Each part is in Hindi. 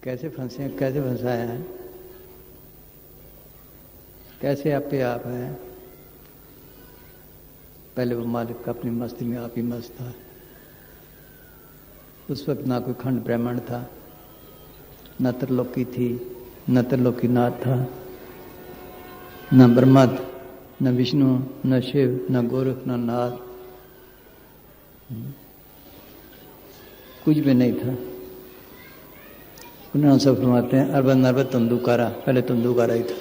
कैसे फंसे हैं, कैसे फंसाया है, कैसे आप पे आप हैं। पहले वो मालिक अपनी मस्ती में आप ही मस्त था। उस वक्त ना कोई खंड ब्राह्मण था, न त्रिलोकी थी, न त्रिलोकीनाथ था, न ब्रह्मा, न विष्णु, न शिव, न गोरख, न नाथ, कुछ भी नहीं था। उन्होंने सब फरमाते हैं अरबन नरबत तंदुकारा, पहले तंदुकारा ही था।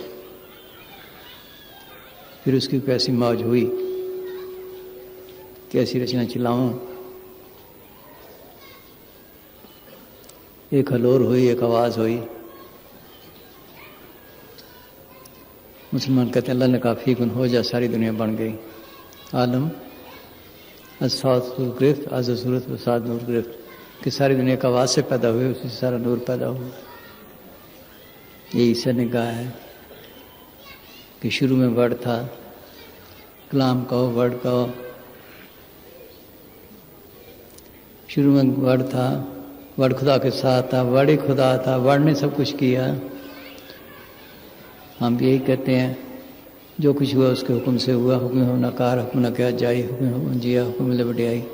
फिर उसकी कैसी मौज हुई, कैसी रचना चलाऊं। एक हलोर हुई, एक आवाज़ हुई। मुसलमान कहते हैं अल्लाह ने कहा फीकुन हो जा, सारी दुनिया बन गई। आलम असाद गिरफ्त आज सूरत वसाद नूर गिरफ्त, कि सारी दुनिया का आवाज़ से पैदा हुई, उसी से सारा नूर पैदा हुआ। ये ईसा ने कहा है कि शुरू में वर्ड था, कलाम कहो, वर्ड कहो। शुरू में वर्ड था, वर्ड खुदा के साथ था, वर्ड ही खुदा था, वर्ड ने सब कुछ किया। हम भी यही कहते हैं, जो कुछ हुआ उसके हुक्म से हुआ। हुक्म हो नकार, हुक्म न क्या जाई, हुक्म हो जिया, हुक्म ले बटियाई।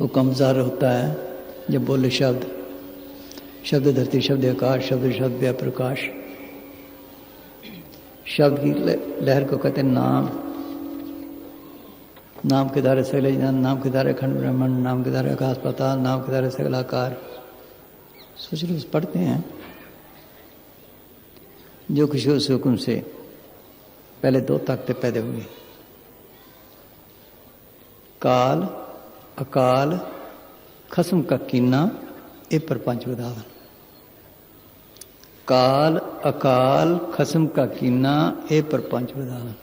वो कमज़ार होता है जब बोले शब्द, शब्द धरती, शब्द आकाश, शब्द शब्द व्या प्रकाश। शब्द की लहर को कहते हैं नाम। नाम के द्वारा सगले जान, नाम के द्वारा खंड ब्रह्मंड, नाम के द्वारा आकाश पाताल, नाम के द्वारा सगलाकार। सोच लो, पढ़ते हैं जो कुछ हो उस हुक्म से। पहले दो ताकतें पैदा हुई, काल अकाल खसम का कीना, ए प्रपंच विधान। काल अकाल खसम का कीना, ए प्रपंच विधान।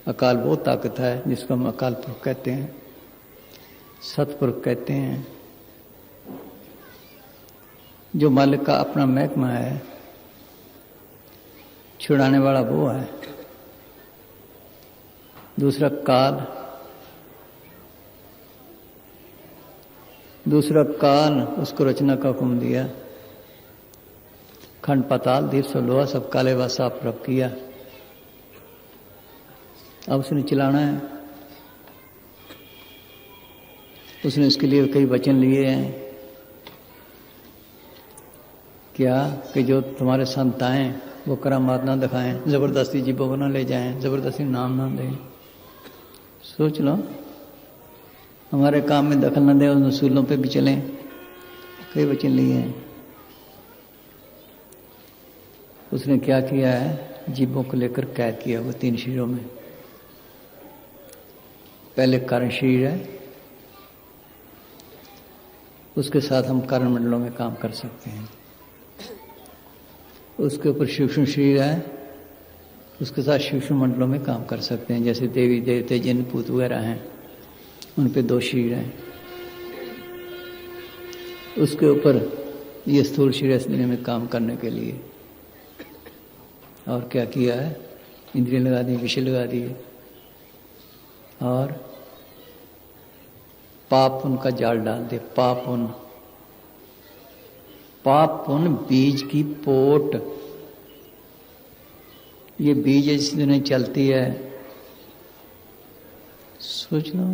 अकाल वो ताकत है जिसको हम अकाल पुरख कहते हैं, सतपुरुष कहते हैं, जो मालिक का अपना महकमा है, छुड़ाने वाला वो है। दूसरा काल, दूसरा काल, उसको रचना का हुक्म दिया। खंड पाताल दीप सब लोहा सब काले व साफ रख किया। अब उसने चलाना है। उसने इसके लिए कई वचन लिए हैं, क्या कि जो तुम्हारे संत आए वो करामात ना दिखाएं, ज़बरदस्ती जीबों को ना ले जाएं, ज़बरदस्ती नाम ना दें। सोच लो, हमारे काम में दखल न दें, उन उसूलों पे भी चलें। कई वचन लिए हैं। उसने क्या किया है, जीवों को लेकर कैद किया वो तीन शरीरों में। पहले कारण शरीर है, उसके साथ हम कारण मंडलों में काम कर सकते हैं। उसके ऊपर सूक्ष्म शरीर है, उसके साथ सूक्ष्म मंडलों में काम कर सकते हैं। जैसे देवी देवते जिन पूत वगैरह हैं, उन पे दो शरीर हैं। उसके ऊपर ये स्थूल शरीर इस दुनिया में काम करने के लिए। और क्या किया है, इंद्रियां लगा दी, विषय लगा दिए, और पाप पुण्य का जाल डाल दे। पाप पुण्य, पाप पुण्य बीज की पोट। ये बीज इस दुनिया चलती है। सोच लो,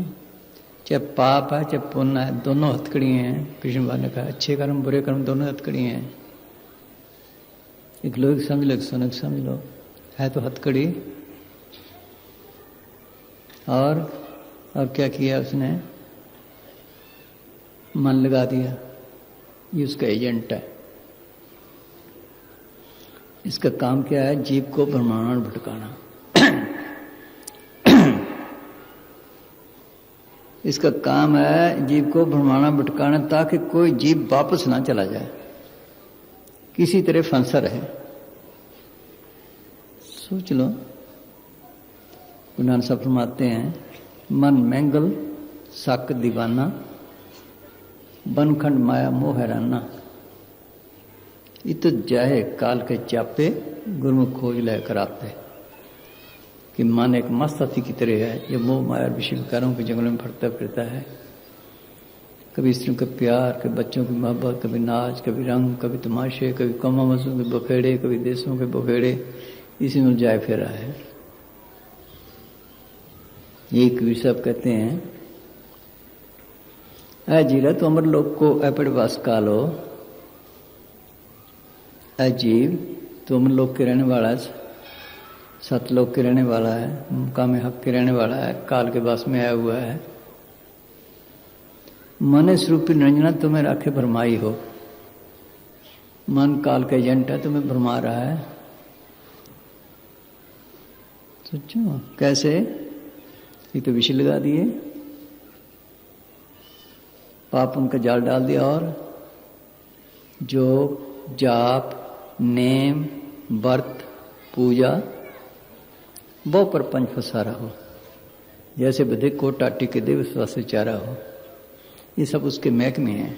चाहे पाप है चाहे पुण्य है, दोनों हथकड़ी हैं। कृष्ण भगवान ने कहा अच्छे कर्म बुरे कर्म दोनों हथकड़ी हैं। एक लोग समझ लो, एक सोनक समझ लो, है तो हथकड़ी। और क्या किया उसने, मन लगा दिया। ये उसका एजेंट है। इसका काम क्या है, जीव को ब्रह्मांड भटकाना। इसका काम है जीव को ब्रह्मांड भटकाना, ताकि कोई जीव वापस ना चला जाए, किसी तरह फंसा रहे। सोच लो, गुरु साहब फरमाते हैं, मन मैंगल सक दीवाना, बनखंड माया मोह हैराना। इत जाहे काल के चापे, गुरुमुख खोज लय कराते। कि मन एक मस्त हाथी की तरह है, जो मोह माया और विषय विकारों के जंगलों में भटकता फिरता है। कभी स्त्रियों का प्यार, कभी बच्चों की मोहब्बत, कभी नाच, कभी रंग, कभी तमाशे, कभी कमामसों के बखेड़े, कभी देशों के बखेड़े, इसी में उलझाए फिर रहा है। ये कवि सब कहते हैं, ऐ जीरा तो अमर लोक को ऐपड़ वास कालो, ऐ जीव तो अमर लोक के रहने वाला है, सतलोक के रहने वाला है, मुकाम हक के रहने वाला है, काल के वास में आया हुआ है। मन स्वरूपी निरंजना तुम्हें राखे भरमाई हो। मन काल का एजेंट है, तुम्हें भरमा रहा है। सोचो कैसे, ये तो विषय लगा दिए, पाप उनका जाल डाल दिया, और जोग जाप नेम व्रत पूजा वो परपंच फंसारा हो, जैसे बधे को टाटी के दे विश्वास से चारा हो। ये सब उसके महक में है,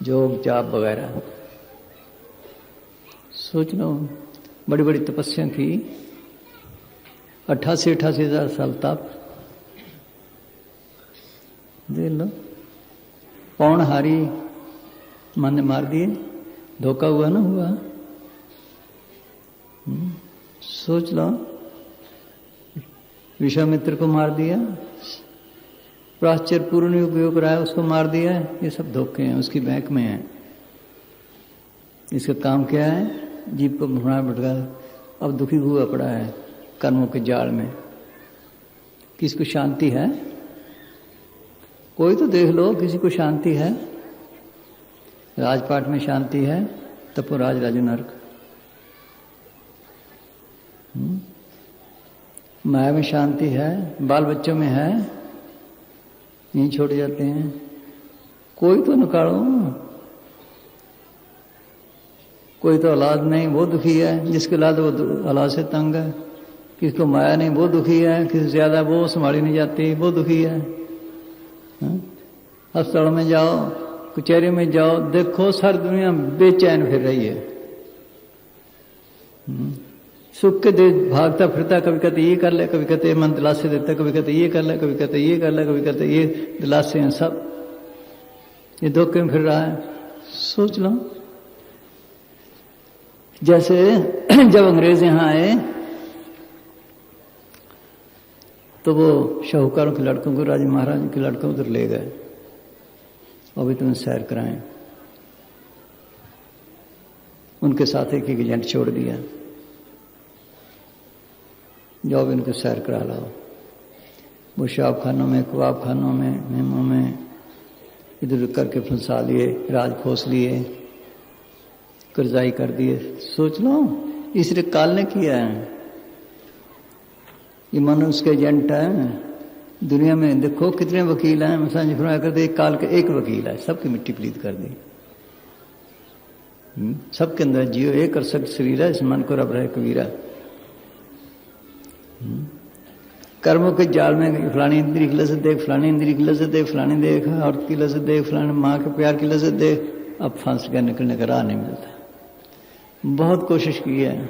जोग जाप वगैरह। सोच लो, बड़ी बड़ी तपस्या की, 88 हजार साल तप, देख लो, पौनहारी मन ने मार दिए, धोखा हुआ ना हुआ। सोच लो, विश्वामित्र को मार दिया, प्राश्चर्य पूर्ण उपयोग रहा है उसको मार दिया है। ये सब धोखे हैं, उसकी बैंक में है। इसका काम क्या है, जीव को भ्रमण भटका, अब दुखी हुआ पड़ा है कर्मों के जाल में। किसको शांति है? कोई तो देख लो, किसी को शांति है? राजपाट में शांति है, तपोराज राजू नरक। माया में शांति है, बाल बच्चों में है, यहीं छोड़ जाते हैं। कोई तो निकालो, कोई तो औलाद नहीं वो दुखी है, जिसके औलाद वो औलाद से तंग है। किसको माया नहीं वो दुखी है, किसी ज्यादा वो संभाली नहीं जाती वो दुखी है। अस्पतालों में जाओ, कचहरी में जाओ, देखो सारी दुनिया बेचैन फिर रही है। सुख के दे भागता फिरता, कभी कहते ये कर ले, कभी कहते मन दिलासे देता, कभी कहते ये कर ले, कभी कहते ये कर ले, कभी कहते ये दिलासे हैं। सब ये धोखे में फिर रहा है। सोच लो, जैसे जब अंग्रेज यहां आए तो वो शाहूकारों के लड़कों को, राजा महाराजा के लड़कों उधर ले गए, अभी तुम्हें सैर कराएं। उनके साथ एक एजेंट छोड़ दिया, जाओ भी उनको सैर करा लाओ। वो शराब खानों में, कबाब खानों में, मेमों में इधर उधर करके फंसा लिए, राज खोस लिए, कर्जाई कर दिए। सोच लो, इसलिए काल ने किया है। ये मानो उसके एजेंट है। दुनिया में देखो कितने वकील हैं, मसाज फरमाया करते एक काल के एक वकील है, सबकी मिट्टी पलीत कर दी। सबके अंदर जियो एक कर सक शरीरा, इस मन को रब रहे कबीरा। कर्मों के जाल में फलानी इंद्री की लज्जत देख, फलानी इंद्री की लज्जत देख, फलानी देख औरत की लज्जत देख, फलानी माँ के प्यार की लज्जत देख, अब फांस कर निकलने का राह नहीं मिलता। बहुत कोशिश की है,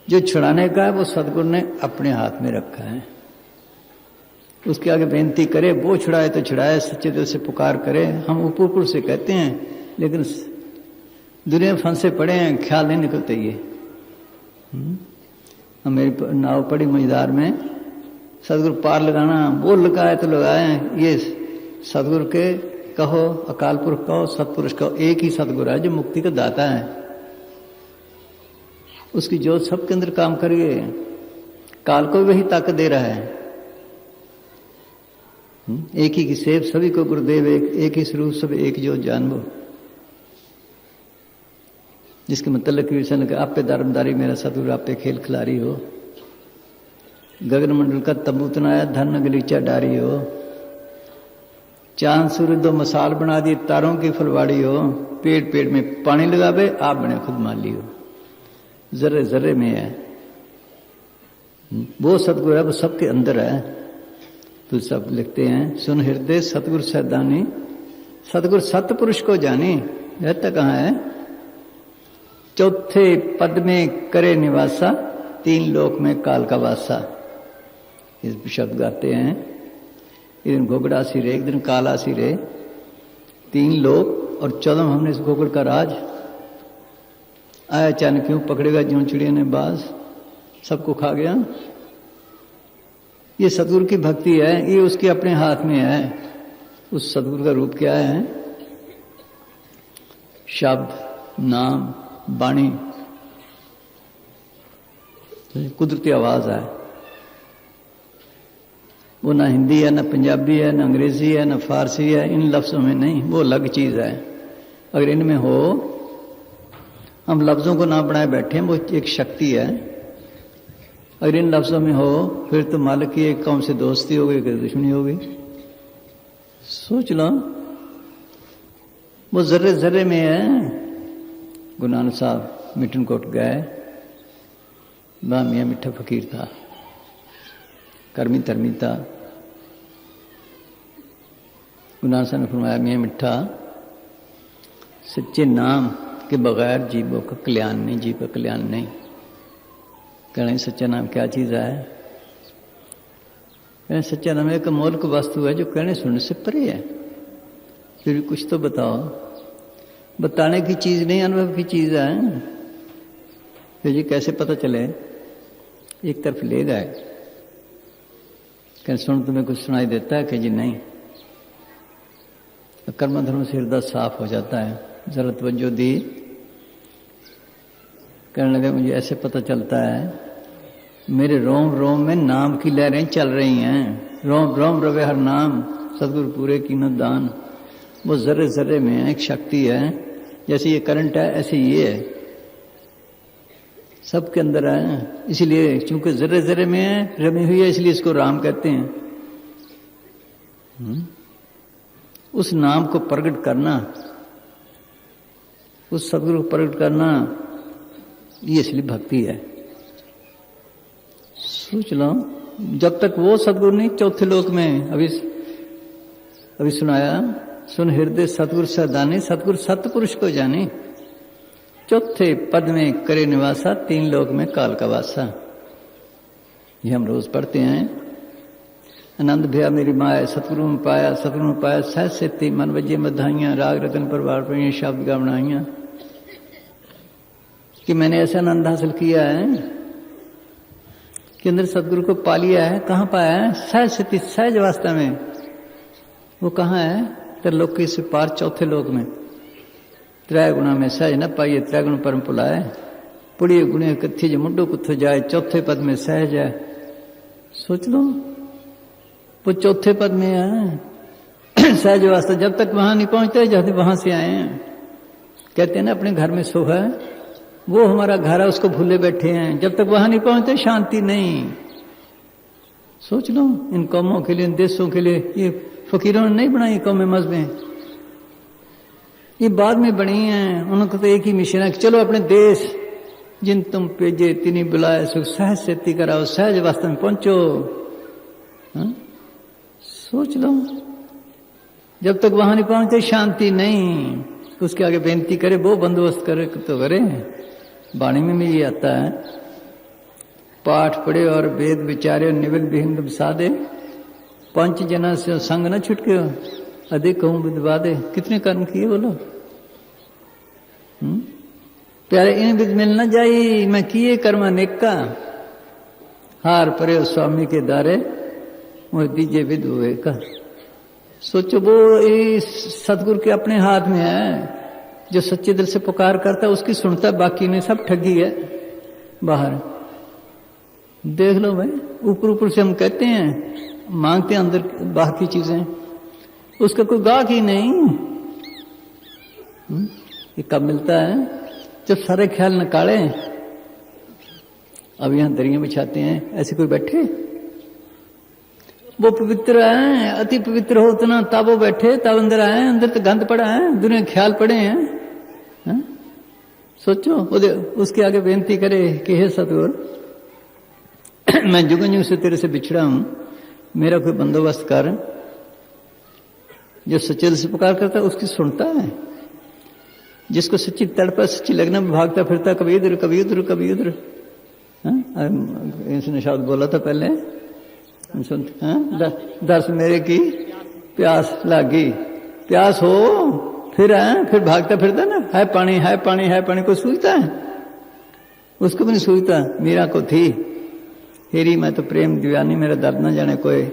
जो छुड़ाने का है वो सदगुरु ने अपने हाथ में रखा है। उसके आगे बेनती करे, वो छुड़ाए तो छुड़ाए, सच्चे दिल से पुकार करे। हम ऊपर से कहते हैं, लेकिन दुनिया में फंसे पड़े हैं, ख्याल नहीं निकलते ये। मेरी नाव पड़ी मझदार में, सदगुरु पार लगाना, वो लगाए तो लगाए। ये सदगुरु के कहो, अकाल पुरख कहो, सतपुरुष कहो, एक ही सदगुरु है जो मुक्ति का दाता है। उसकी जोत सबके अंदर काम करिए, काल को वही ताकत दे रहा है। एक ही की सेव सभी को गुरुदेव, एक ही स्वरूप सब एक जो जानबो। जिसके मतलब की विषय लगा, आप पे धर्मदारी मेरा सदगुरु, आप पे खेल खिलारी हो। गगन मंडल का तंबू तनाया, धन गलीचा डारी हो। चांद सूरज दो मसाल बना दी, तारों की फुलवाड़ी हो। पेड़ पेड़ में पानी लगावे, आप बने खुद माली हो। जर्रे जर्रे में है वो सतगुरु है, वो सबके अंदर है। तो सब लिखते हैं, सुन हृदय सतगुरु सैदानी, सतगुरु सतपुरुष को जानी। रहता कहाँ है? चौथे पद में करे निवासा, तीन लोक में काल का वासा। इस शब्द गाते हैं। एक दिन घोगड़ा सी रे, एक दिन काला सी रे। 3 लोग और 14 हमने इस गोकुल का राज। आया अचानक क्यों पकड़ेगा ज्यों चिड़िया ने बाज, सबको खा गया। ये सतगुरु की भक्ति है, ये उसके अपने हाथ में है। उस सतगुरु का रूप क्या है? शब्द, नाम, वाणी, कुदरती आवाज है। वो ना हिंदी है, ना पंजाबी है, ना अंग्रेजी है, ना फारसी है, इन लफ्जों में नहीं, वो अलग चीज है। अगर इनमें हो, हम लफ्जों को ना बनाए बैठे हैं, वो एक शक्ति है। अगर इन लफ्जों में हो, फिर तो मालिक की एक कौम से दोस्ती हो गई, कि दुश्मनी हो गई। सोच लो, वो जर्रे जर्रे में है। गुरु नानक साहब मिठनकोट गए, वहां मियाँ मिठा फकीर था, कर्मी धर्मी था। गुरु नानक साहब ने फरमाया, मियाँ मिठा, सच्चे नाम के बगैर जीवों का कल्याण नहीं, जीव का कल्याण नहीं। कहना सच्चा नाम क्या चीज है? कहना सच्चा नाम एक अमोलक वस्तु है जो कहने सुनने से परे है। फिर भी कुछ तो बताओ। बताने की चीज नहीं, अनुभव की चीज है। फिर जी कैसे पता चले? एक तरफ ले गए, कहने सुन, तुम्हें कुछ सुनाई देता है? कि जी नहीं। कर्म धर्म से हृदय साफ हो जाता है। जरा तवज्जो दी, कहने लगे मुझे ऐसे पता चलता है, मेरे रोम रोम में नाम की लहरें चल रही हैं। रोम रोम रवे हर नाम, सदगुरु पूरे कीमत दान। वो जर्रे जर्रे में एक शक्ति है। जैसे ये करंट है, ऐसे ये है, सबके अंदर है। इसलिए चूंकि जर्रे जर्रे में है, रमी हुई है, इसलिए इसको राम कहते हैं। उस नाम को प्रकट करना, उस सदगुरु को प्रकट करना, ये इसलिए भक्ति है। सोच लो, जब तक वो सदगुरु नहीं, चौथे लोक में अभी सुनाया, सुन हृदय सतगुरु सदाने, सतगुरु सतपुरुष को जाने। चौथे पद में करे निवासा, 3 लोक में काल का वासा। ये हम रोज पढ़ते हैं। आनंद भया मेरी माया, सतगुरु में पाया, सतगुरु में पाया, सहज सेती मन वजे मधाइयां, राग रतन परवार पर शब्द गावनाइयां। कि मैंने ऐसा आनंद हासिल किया है कि अंदर सतगुरु को पा लिया है। कहाँ पाया है? सहज स्थिति, सहज अवस्था में। वो कहाँ है? त्रिलोकी से पार, चौथे लोक में। त्रै गुणा में सहज न पाइए, त्रै गुण परम पुलाए। पुड़िए गुणे कथी जो मुंडो कुत्थो जाए, चौथे पद में सहज है। सोच लो, वो चौथे पद में है सहज अवस्था। जब तक वहां नहीं पहुंचते, जब वहां से आए हैं। कहते हैं ना, अपने घर में सुख है, वो हमारा घर है, उसको भूले बैठे हैं। जब तक वहां नहीं पहुंचते, शांति नहीं। सोच लो, इन कौमों के लिए, इन देशों के लिए, ये फकीरों ने नहीं बनाई कौमें मजहबें, ये बाद में बनी हैं। उनको तो एक ही मिशन है कि चलो अपने देश, जिन तुम पेजे तिनी बुलाए, सुख सहज सेती कराओ, सहज अवस्था में पहुंचो। हा? सोच लो, जब तक वहां नहीं पहुंचते, शांति नहीं। उसके आगे बेनती करे, वो बंदोबस्त करे तो करे। वाणी में भी ये आता है, पाठ पढ़े और वेद विचारे, निविल विहिंद साधे, पंच जना से संग न छुटके, अधिक कहूं विद्वादे। कितने कर्म किए बोलो? प्यारे इन विद मिल न जाई, मैं किए कर्म अनेका, हार परे स्वामी के दारे, मोह दीजे विद हुए का। सोचो, वो इस सतगुरु के अपने हाथ में है। जो सच्चे दिल से पुकार करता है, उसकी सुनता है, बाकी नहीं, सब ठगी है बाहर। देख लो भाई, ऊपर ऊपर से हम कहते हैं, मांगते हैं अंदर बाहर की चीजें, उसका कोई गाहक ही नहीं। ये कब मिलता है? जब सारे ख्याल निकाले। अब यहां दरियां बिछाते हैं, ऐसे कोई बैठे? वो पवित्र है, अति पवित्र हो उतना, तब वो बैठे, तब अंदर आए। अंदर तो गंद पड़ा है, दुनिया ख्याल पड़े हैं। हा? सोचो, उसके आगे बेनती करे कि हे सतगुरु, मैं जुग जुग से तेरे से बिछड़ा हूं, मेरा कोई बंदोबस्त कर। जो सच्चे दिल से पुकार करता है, उसकी सुनता है। जिसको सच्ची तड़पा, सच्ची लगना में भागता फिरता, कभी इधर कभी उधर कभी उधर। इसने शब्द बोला था पहले, सुनते दर्श मेरे की प्यास लागी, प्यास हो फिर भागता फिरता ना, है पानी है पानी है पानी, को सूझता है? उसको भी नहीं सूझता। मीरा को थी, हेरी मैं तो प्रेम दीवानी, मेरा दर्द न जाने कोई।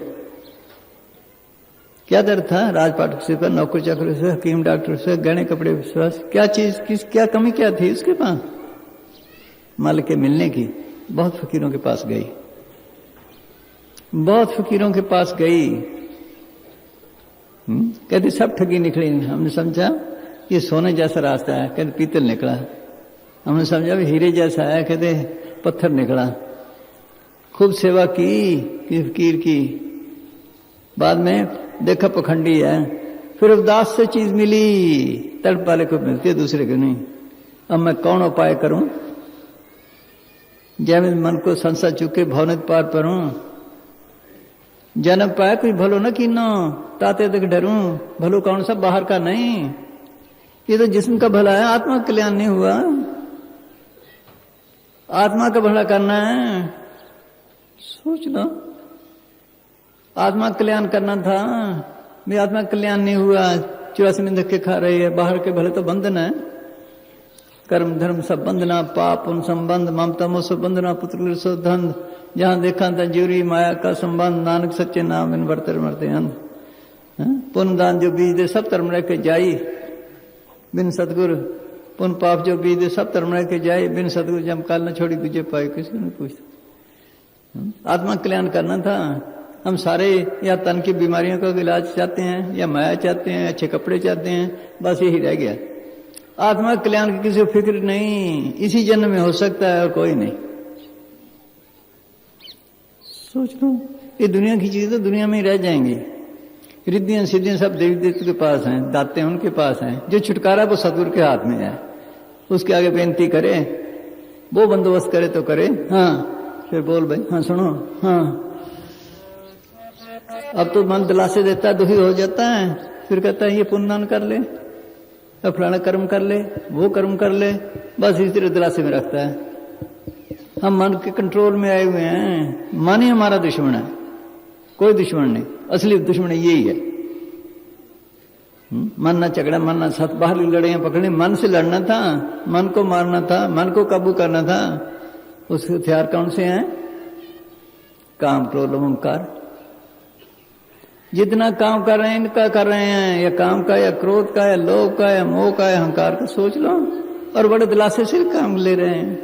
क्या दर्द था? राजपाट से, नौकर चाकर से, हकीम डॉक्टर से, गहने कपड़े विश्वास, क्या चीज क्या कमी क्या थी उसके पास? मालिक के मिलने की। बहुत फकीरों के पास गई, बहुत फकीरों के पास गई। कहते सब ठगी निकली। हमने समझा ये सोने जैसा रास्ता है, कहते पीतल निकला। हमने समझा भी हीरे जैसा है, कहते पत्थर निकला। खूब सेवा की फकीर की, बाद में देखा पखंडी है। फिर उदास से चीज मिली, तड़प वाले को मिलती है, दूसरे को नहीं। अब मैं कौन उपाय करूं? जय मैं मन को संसा चुके भवनित पार परूं। जन्म पाया कोई भलो न कीनो, ताते तक डरूं। भलो कौन सा बाहर का नहीं, ये तो जिस्म का भला है, आत्मा का कल्याण नहीं हुआ। आत्मा का भला करना है, सोच लो। आत्मा का कल्याण करना था, भी आत्मा का कल्याण नहीं हुआ। 84 में धक्के खा रही है। बाहर के भले तो बंधन है, कर्म धर्म सब बंधना, पाप उन संबंध, ममता मोह सब बंधना, पुत्र सो धंध। जहां देखा तंजूरी माया का संबंध, नानक सच्चे नाम इन बरतर मरते अंध। पुण्य दान जो बीज दे सब धर्म रह के जाई, बिन सतगुरु। पुण्य पाप जो बीज दे सब धर्म रह के जाई, बिन सतगुरु। जम काल न छोड़ी तुझे पाए, किसी ने पूछता। आत्मा कल्याण करना था। हम सारे या तन की बीमारियों का इलाज चाहते हैं, या माया चाहते हैं, अच्छे कपड़े चाहते हैं, बस यही रह गया। आत्मा कल्याण की किसी को फिक्र नहीं, इसी जन्म में हो सकता है और कोई नहीं। सोच लो, ये दुनिया की चीजें तो दुनिया में ही रह जाएंगी। रिद्धियां सिद्धियां सब देवी देवता के पास हैं, दाते उनके पास हैं। जो छुटकारा वो सतगुरु के हाथ में है। उसके आगे बेनती करे, वो बंदोबस्त करे तो करे। हाँ फिर बोल भाई, हाँ सुनो, हाँ अब तो मन दिलासे देता है, दुखी हो जाता है। फिर कहता है ये पुण्यदान कर ले, अब फलाना कर्म कर ले, वो कर्म कर ले, बस इस तरह दिलासे में रखता है। हम मन के कंट्रोल में आए हुए हैं। मन ही हमारा दुश्मन है, कोई दुश्मन नहीं। असली दुश्मन यही है। मन ना झगड़ा, मन ना सत, बाहर लड़ाइयां पकड़नी। मन से लड़ना था, मन को मारना था, मन को काबू करना था। उसके हथियार कौन से हैं? काम, क्रोध, अहंकार। जितना काम कर रहे हैं, इनका कर रहे हैं, या काम का, या क्रोध का, या लोभ का, या मोह का, या अहंकार का। सोच लो। और बड़े दिलासे से काम ले रहे हैं,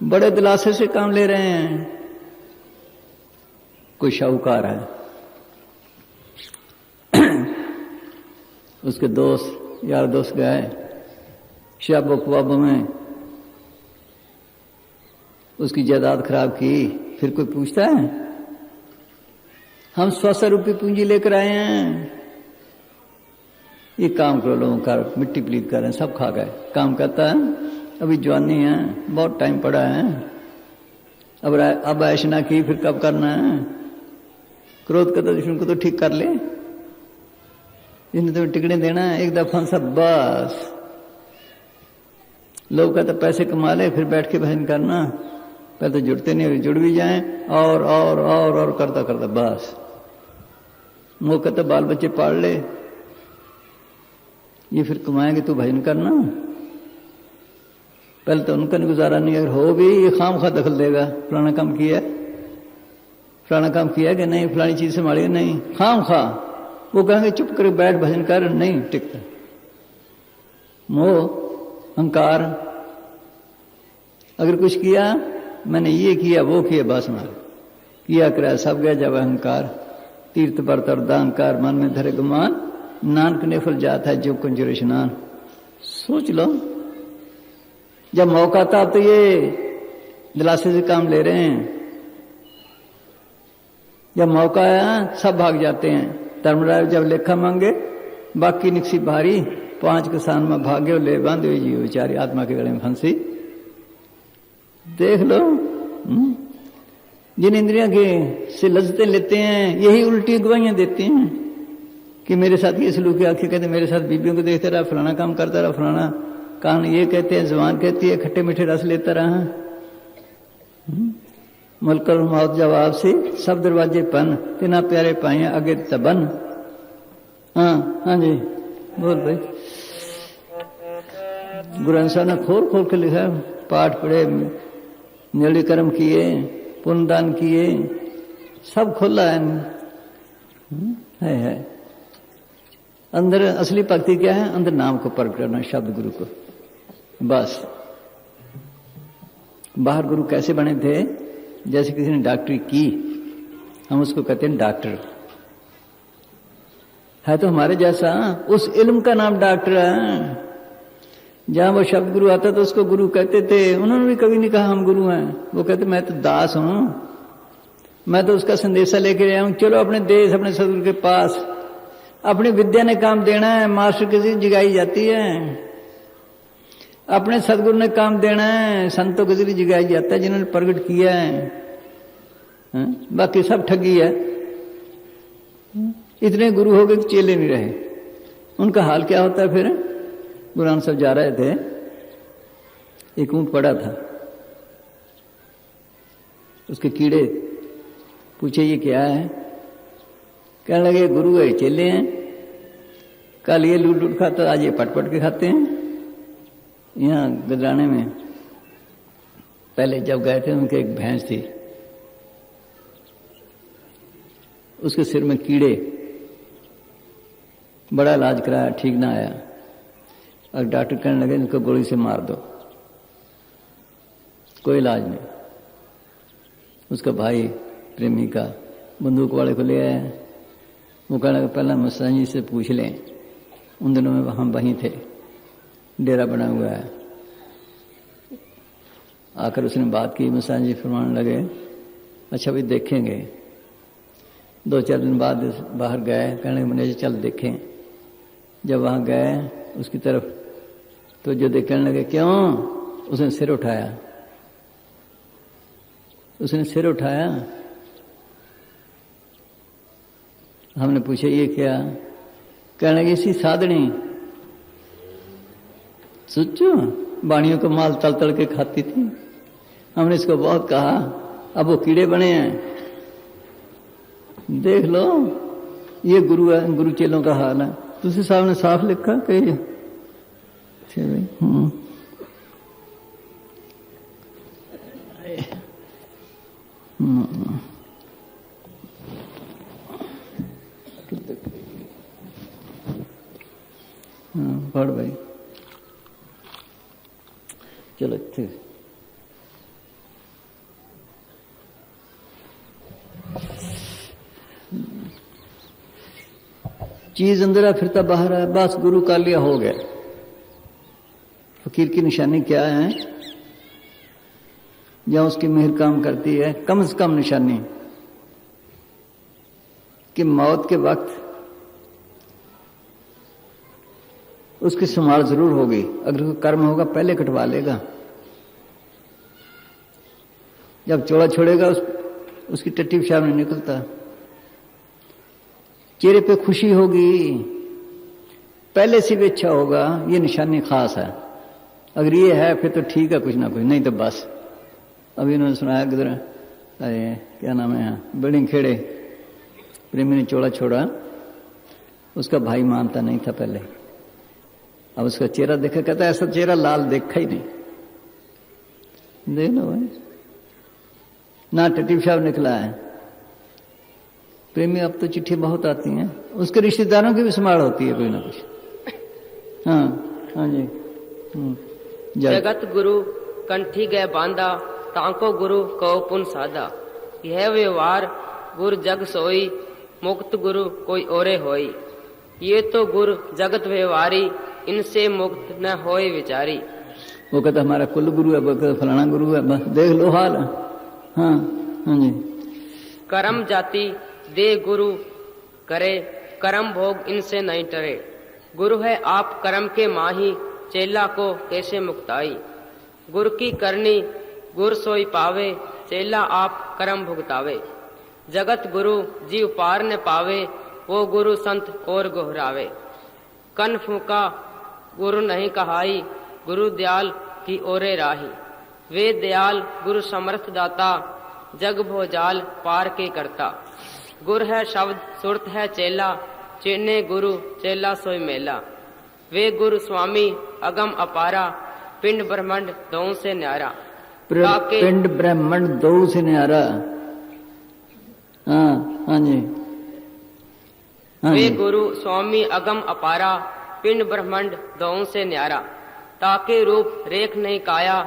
बड़े दिलासे से काम ले रहे हैं। कोई शाहूकार है, उसके दोस्त यार दोस्त गए शाबो ख्वाबों में, उसकी जायदाद खराब की। फिर कोई पूछता है? हम 100 रुपये पूंजी लेकर आए हैं, ये काम करो, लोगों का मिट्टी प्लीत कर रहे हैं, सब खा गए। काम करता है, अभी जवानी है, बहुत टाइम पड़ा है, अब ऐश ना की, फिर कब करना है? क्रोध का तो दुश्मन को तो ठीक कर ले, इन्हें तो टिकने देना है एक दफा सब, बस। लोग कहते पैसे कमा ले, फिर बैठ के भजन करना। पहले तो जुड़ते नहीं, जुड़ भी जाएं, और करता करता बस। वो कहते बाल बच्चे पाल ले, ये फिर कमाएंगे, तू भजन करना। पहले तो उनका नहीं गुजारा नहीं, अगर हो भी ये खाम खा दखल देगा। फलाना काम किया, फलाना काम किया कि नहीं, फलानी चीज संभाली नहीं, खाम खा। वो कहेंगे चुप कर बैठ भजन कर, नहीं टिकता। मोह, अहंकार। अगर कुछ किया, मैंने ये किया, वो किया, बस मार किया करा, सब गया जब अहंकार। तीर्थ व्रत और दानकार, मन में धरे गुमान, नानक ने फल जाता है जो कुंजर स्नान। सोच लो, जब मौका था तो ये दिलासे से काम ले रहे हैं, जब मौका आया सब भाग जाते हैं। धर्मराज जब लेखा मांगे, बाकी निकसी भारी, 5 किसान में भागे ले बांधे जी बेचारी, आत्मा के गले में फंसी। देख लो, जिन इंद्रियों के से लज्जतें लेते हैं, यही उल्टी गवाहियां देते हैं कि मेरे साथ ये सलूक, आंखें कहते मेरे साथ बीबियों को देखते रहा, फलाना काम करता रहा, फलाना कान ये कहते हैं, जुबान कहती है, खट्टे मीठे रस लेता रहा। मुल्कर मौत जवाब से सब दरवाजे पन, तिना प्यारे पाए आगे तबन। हाँ हाँ जी बोल भाई। गुरु ग्रंथ साहब ने खोल खोल के लिखा, पाठ पढ़े, निर्णय कर्म किए, पुण्यदान किए, सब खोला है। अंदर असली भक्ति क्या है? अंदर नाम को प्रकट करना, शब्द गुरु को, बस। बाहर गुरु कैसे बने थे? जैसे किसी ने डॉक्टरी की, हम उसको कहते हैं डॉक्टर, है तो हमारे जैसा, उस इल्म का नाम डॉक्टर है। जहां वो शब्द गुरु आता तो उसको गुरु कहते थे। उन्होंने भी कभी नहीं कहा हम गुरु हैं, वो कहते मैं तो दास हूं, मैं तो उसका संदेशा लेके आया हूं। चलो अपने देश, अपने सदगुरु के पास, अपनी विद्या ने काम देना है, मास्टर किसी जगाई जाती है। अपने सदगुरु ने काम देना है, संतों के जरिए जगाया जाता है, जिन्होंने प्रकट किया है। बाकी सब ठगी है। इतने गुरु हो गए कि चेले नहीं रहे। उनका हाल क्या होता है फिर? गुरु ग्रंथ साहब जा रहे थे, एक ऊंट पड़ा था, उसके कीड़े पूछे ये क्या है? कहने लगे गुरु है, चेले हैं, कल ये लूट लूट खाता, आज ये पट पट के खाते हैं। यहाँ गदराने में पहले जब गए थे, उनके एक भैंस थी, उसके सिर में कीड़े, बड़ा इलाज कराया, ठीक ना आया, और डॉक्टर कहने लगे इनको गोली से मार दो, कोई इलाज नहीं। उसका भाई प्रेमी का बंदूक वाले को ले आया, वो कहने लगा पहला मस्तान जी से पूछ लें, उन दिनों में हम वहीं थे, डेरा बना हुआ है। आकर उसने बात की, मस्तान जी फरमाने लगे अच्छा भी देखेंगे। 2-4 दिन बाद बाहर गए, कहने लगे मुझे चल देखें। जब वहाँ गए उसकी तरफ तो जो देखने लगे, क्यों? उसने सिर उठाया, उसने सिर उठाया। हमने पूछा ये क्या? कहने लगे इसी साधनी, सोचो बाणियों को माल तल तल के खाती थी, हमने इसको बहुत कहा, अब वो कीड़े बने हैं। देख लो ये गुरु है, गुरु चेलों का हाल है। तुझे साहब ने साफ लिखा कि पढ़ भाई, चलो ठीक। चीज अंदर है, फिरता बाहर है, बस गुरु का लिया हो गया। फकीर की निशानी क्या है? जहां उसकी मेहर काम करती है, कम से कम निशानी कि मौत के वक्त उसकी संभाल जरूर होगी। अगर कोई कर्म होगा पहले कटवा लेगा, जब चौड़ा छोड़ेगा उसकी टट्टी पेशाब नहीं निकलता। चेहरे पे खुशी होगी, पहले से भी अच्छा होगा, ये निशानी खास है। अगर ये है फिर तो ठीक है, कुछ ना कुछ, नहीं तो बस। अभी इन्होंने सुनाया किधर, अरे क्या नाम है, बिल्डिंग खेड़े, प्रेमी ने चौड़ा छोड़ा, उसका भाई मानता नहीं था पहले। अब उसका चेहरा देखा, कहता ऐसा चेहरा लाल देखा ही नहीं। देख लो भाई, ना टट्टी पेशाब निकला है। प्रेमी अब तो चिट्ठी बहुत आती हैं, उसके रिश्तेदारों की भी संभाल होती है कोई ना कुछ। हाँ हाँ जी। जगत गुरु कंठी गए बांधा, तांको गुरु कहो पुन साधा। यह व्यवहार गुरु जग सोई, मुक्त गुरु कोई औरे होई। ये तो गुरु जगत व्यवहारी, इनसे मुक्त न होए विचारी। वो कहता हमारा कुल गुरु है, वो कहता फलाना गुरु है, बस देख लो हाल। हाँ हाँ जी। कर्म जाति दे गुरु करे, कर्म भोग इनसे नहीं टरे। गुरु है आप कर्म के माही, चेला को कैसे मुक्ताई। गुरु की करनी गुर सोई पावे, चेला आप कर्म भुगतावे। जगत गुरु जीव पार न पावे, वो गुरु संत और गोहरावे। कन फूका गुरु नहीं कहाई, गुरु दयाल की ओरे राही। वे दयाल गुरु समर्थ दाता, जग भोजाल पार के करता। गुर है शब्द सुरत है चेला, चिन्हे गुरु चेला सोई मेला। वे गुरु स्वामी अगम अपारा, पिंड ब्रह्मांड दो से न्यारा। पिंड ब्रह्मांड दो से न्यारा। हाँ हाँ जी। वे गुरु स्वामी अगम अपारा, पिंड ब्रह्मांड दो से न्यारा। ताके रूप रेख नहीं काया,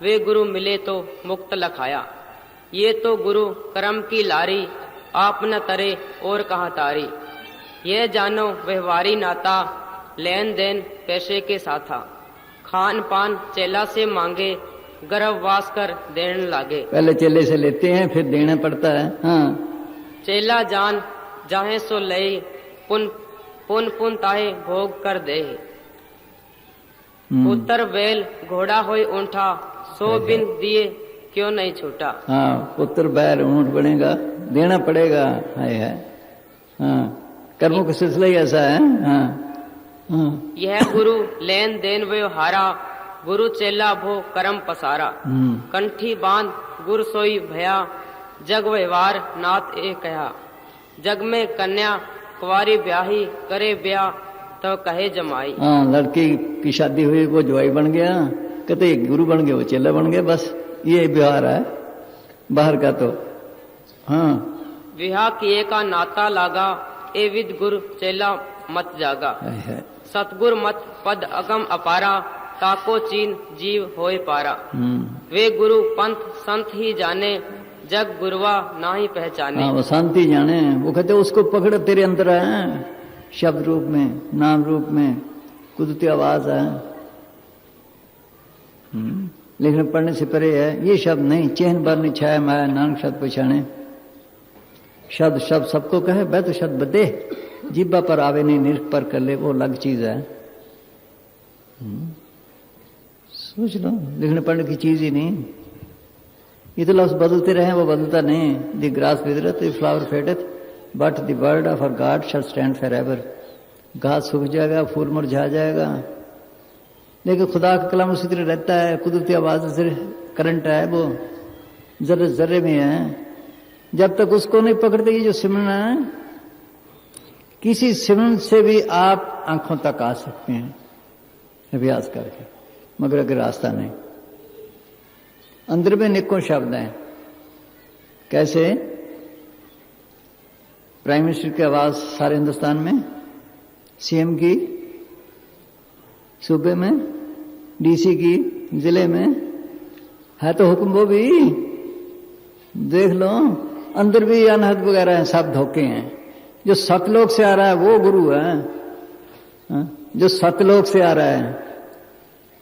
वे गुरु मिले तो मुक्त लखाया। ये तो गुरु कर्म की लारी, आप न तरे और कहाँ तारी। ये जानो व्यवहारी नाता, लेन देन पैसे के साथा। खान पान चेला से मांगे, गर्भवास कर देने लागे। पहले चेले से लेते हैं फिर देना पड़ता है। हाँ। चेला जान जाहे सो ले, पुन पुन पुन ताहे भोग कर दे। पुत्र बैल घोड़ा होई ऊंठा, सो बिन दिए क्यों नहीं छूटा। हाँ, पुत्र बैल ऊंट बनेगा, देना पड़ेगा। है हाँ, कर्मों का सिलसिला ही ऐसा है। हाँ हाँ। यह गुरु लेन देन व्यवहारा, गुरु चेला भो कर्म पसारा। कंठी बांध गुरु सोई भया, जग व्यवहार नाथ ए कहा। जग में कन्या कुंवारी ब्याही, करे ब्याह तो कहे जमाई। हाँ, लड़की की शादी हुई वो जवाई बन गया, कहते गुरु बन गए वो चेला बन गया। बस ये व्यवहार है बाहर का। तो हाँ, विवाह किए का नाता लागा, ए विद गुरु चेला मत जागा। सतगुर मत पद अगम अपारा, ताको चीन जीव होए पारा। वे गुरु पंथ संत ही जाने, जग गुरुवा ना ही पहचाने। हाँ, वो शांति जाने। वो कहते उसको पकड़, तेरे अंदर है, शब्द रूप में, नाम रूप में, कुदरती आवाज है। लेकिन पढ़ने से परे है ये शब्द नहीं। चेहन भर नहीं छाया माया, नानक शब्द पहचाने। शब्द शब्द सबको कहे, वह तो शब्द बदे, जिब्बा पर आवे नहीं, निरख पर कर ले, वो अलग चीज है। सोच लो, लिखने पढ़ने की चीज ही नहीं। ये तो लफ्ज बदलते रहे, वो बदलता नहीं। The grass withereth, the flower fadeth, but the word of our God shall stand for ever. घास सूख जाएगा, फूल मुरझा जाएगा, लेकिन खुदा का कलाम उसी तरह रहता है। कुदरती आवाज से करंट है, वो जर्रे जर्रे में है। जब तक उसको नहीं पकड़ते, ये जो सिमरन है, किसी सिमरन से भी आप आंखों तक आ सकते हैं अभ्यास करके, मगर अगर रास्ता नहीं। अंदर में निको शब्द हैं। कैसे? प्राइम मिनिस्टर की आवाज सारे हिंदुस्तान में, सीएम की सूबे में, डीसी की जिले में है, तो हुक्म वो भी देख लो। अंदर भी अनहद वगैरह हैं, सब धोखे हैं। जो सतलोक से आ रहा है वो गुरु है। जो सतलोक से आ रहा है,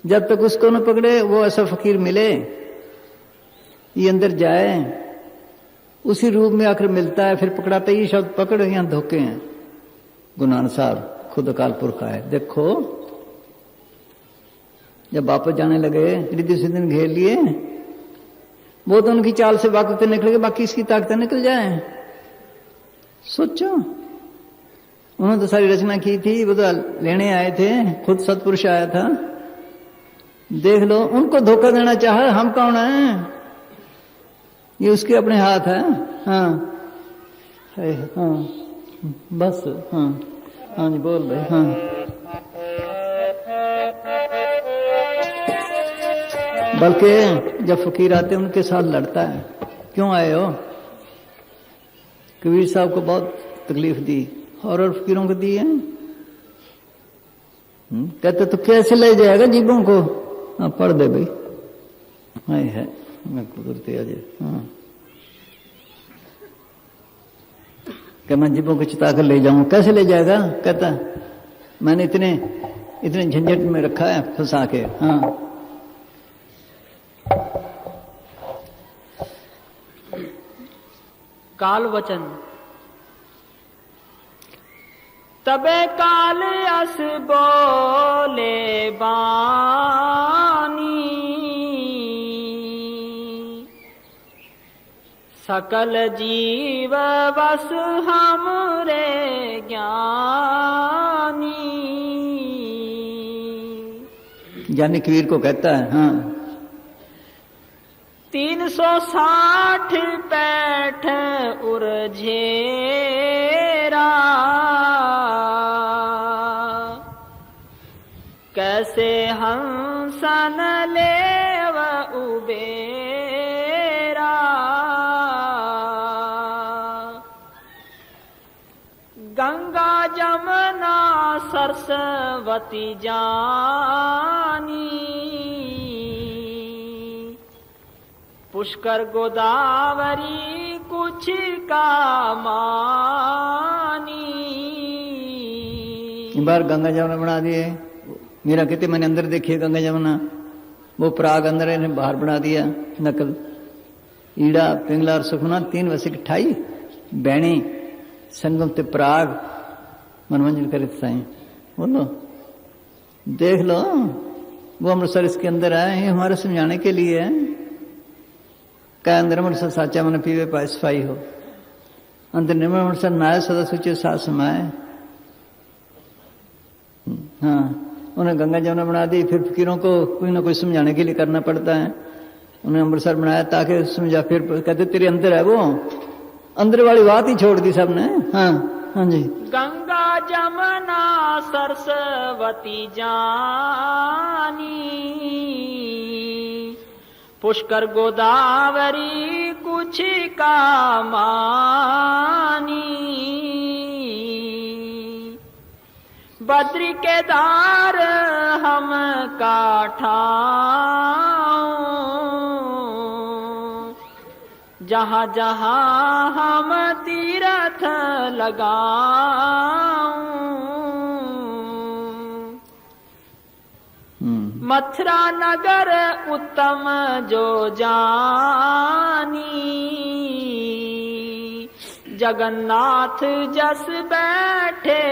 जब तक उसको न पकड़े, वो ऐसा फकीर मिले, ये अंदर जाए, उसी रूप में आकर मिलता है। फिर पकड़ाते ही शब्द पकड़, यहां धोखे हैं। गुरु नानक साहब खुद अकाल पुरख है। देखो, जब वापस जाने लगे, रिद्धि सिद्धि घेर लिए, वो तो उनकी चाल से वाकफ निकल गए, बाकी इसकी ताकत निकल जाए। सोचो, उन्होंने तो सारी रचना की थी, वो तो लेने आए थे, खुद सतपुरुष आया था। देख लो, उनको धोखा देना चाहा, हम कौन है? ये उसके अपने हाथ है। हाँ हाँ, बस। हाँ हाँ जी, बोल भाई। हाँ, बल्कि जब फकीर आते हैं उनके साथ लड़ता है। क्यों आए हो? कबीर साहब को बहुत तकलीफ दी, और फकीरों को दी है। कहते तो कैसे ले जाएगा जीवों को? हाँ, पढ़ दे भाई। है मैं कुदरती आज। हाँ, क्या मैं जीवों को चिता कर ले जाऊं? कैसे ले जाएगा? कहता मैंने इतने झंझट में रखा है फंसा के। हाँ, काल वचन तबे काल अस बोले बानी, सकल जीव बस हमरे ज्ञानी। ज्ञानी कबीर को कहता है। हाँ, 360 पैठ उर्झेरा, कैसे हंसन लेव उबेरा, गंगा जमुना सरस्वती जानी, पुष्कर गोदावरी कुछ का मानी। बार गंगा जमुना बना दिए, मेरा कहते मैंने अंदर देखी गंगा जमुना, वो प्राग अंदर इन्हें बाहर बना दिया नकल। ईड़ा पिंगला और सुखना 3 वसिक 28 बैणी संगम ते प्राग मनोरंजन करे साईं। बोलो देख लो, वो अमृतसर इसके अंदर है, ये हमारे समझाने के लिए है। क्या अंदर अमृतसर साचा मन पीवे पाए सफाई हो, अंदर निर्मल अमृतसर नाय सदा सुचे साथ समाए। हाँ, उन्हें गंगा जमुना बना दी, फिर फकीरों को कोई ना कोई समझाने के लिए करना पड़ता है। उन्हें अमृतसर बनाया ताकि समझा, फिर कहते तेरे अंदर है, वो अंदर वाली बात ही छोड़ दी सबने। हाँ हाँ जी। गंगा जमुना सरस्वती जानी, पुष्कर गोदावरी कुछ का मानी, बद्री केदार हम काठाऊं, जहां जहां हम तीर्थ लगाऊं, मथुरा नगर उत्तम जो जानी, जगन्नाथ जस बैठे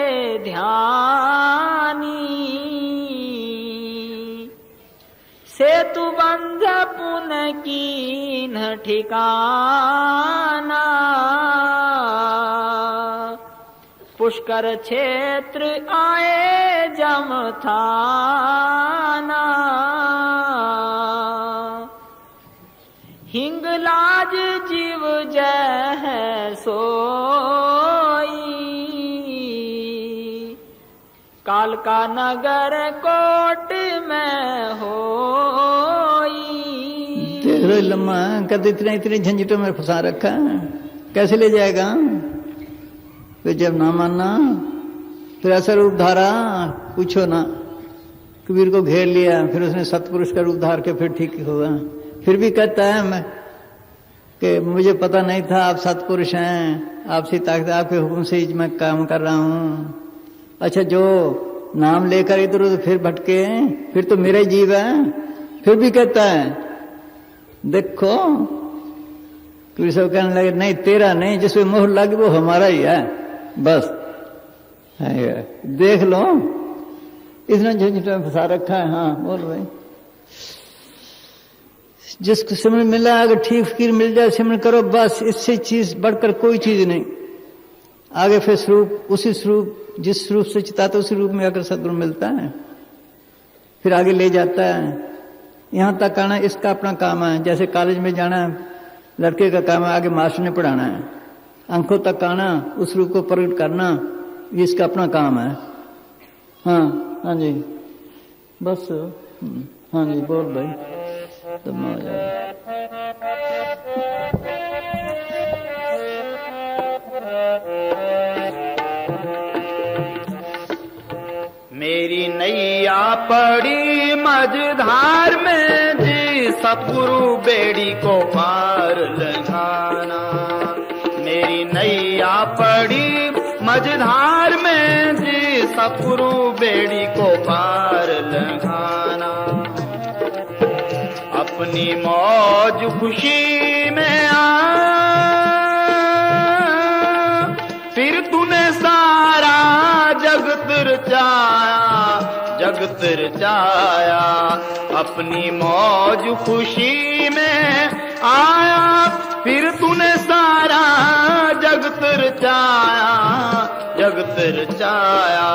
ध्यानी, सेतु बंध पुन कीन ठिकाना, पुष्कर क्षेत्र आए जमथाना, हिंगलाज जीव जय है सोई, कालका नगर कोट में होई। देख लो लम्मा, कद इतने झंझटों में फंसा रखा है, कैसे ले जाएगा? फिर जब ना मानना, फिर ऐसा रूप धारा पूछो ना। कबीर को घेर लिया, फिर उसने सतपुरुष का रूप धार के फिर ठीक हुआ। फिर भी कहता है मैं कि मुझे पता नहीं था आप सतपुरुष हैं, आपसे ताकत, आपके हुक्म से ही मैं काम कर रहा हूँ। अच्छा, जो नाम लेकर इधर उधर फिर भटके, फिर तो मेरा जीव है। फिर भी कहता है देखो, कबीर साहब कहने लगे नहीं तेरा नहीं, जिसमें मोहर लगी वो हमारा ही है, बस है। देख लो इतना झंझट में फंसा रखा है। हाँ बोल भाई। जिसको सिमरन मिला, अगर ठीक फकीर मिल जाए सिमरन करो, बस इससे चीज बढ़कर कोई चीज नहीं। आगे फिर स्वरूप, उसी स्वरूप, जिस स्वरूप से चिताते उसी रूप में अगर सद्गुरु मिलता है, फिर आगे ले जाता है। यहां तक आना इसका अपना काम है। जैसे कॉलेज में जाना लड़के का काम है, आगे मास्टर ने पढ़ाना है। अंकों तक आना, उस रूप को प्रकट करना, ये इसका अपना काम है। हाँ हाँ जी, बस हाँ जी बोल भाई, तब हो जाए। मेरी नैया पड़ी मझधार में जी, सतगुरु बेड़ी को पार लगाना। मेरी नैया पड़ी मझधार में जी, सतगुरु बेड़ी को पार लगाना। अपनी मौज खुशी में आ, फिर तूने सारा जगत रचाया, जगत रचाया। अपनी मौज खुशी में आया, फिर तूने सारा जगत रचाया, जगत रचाया।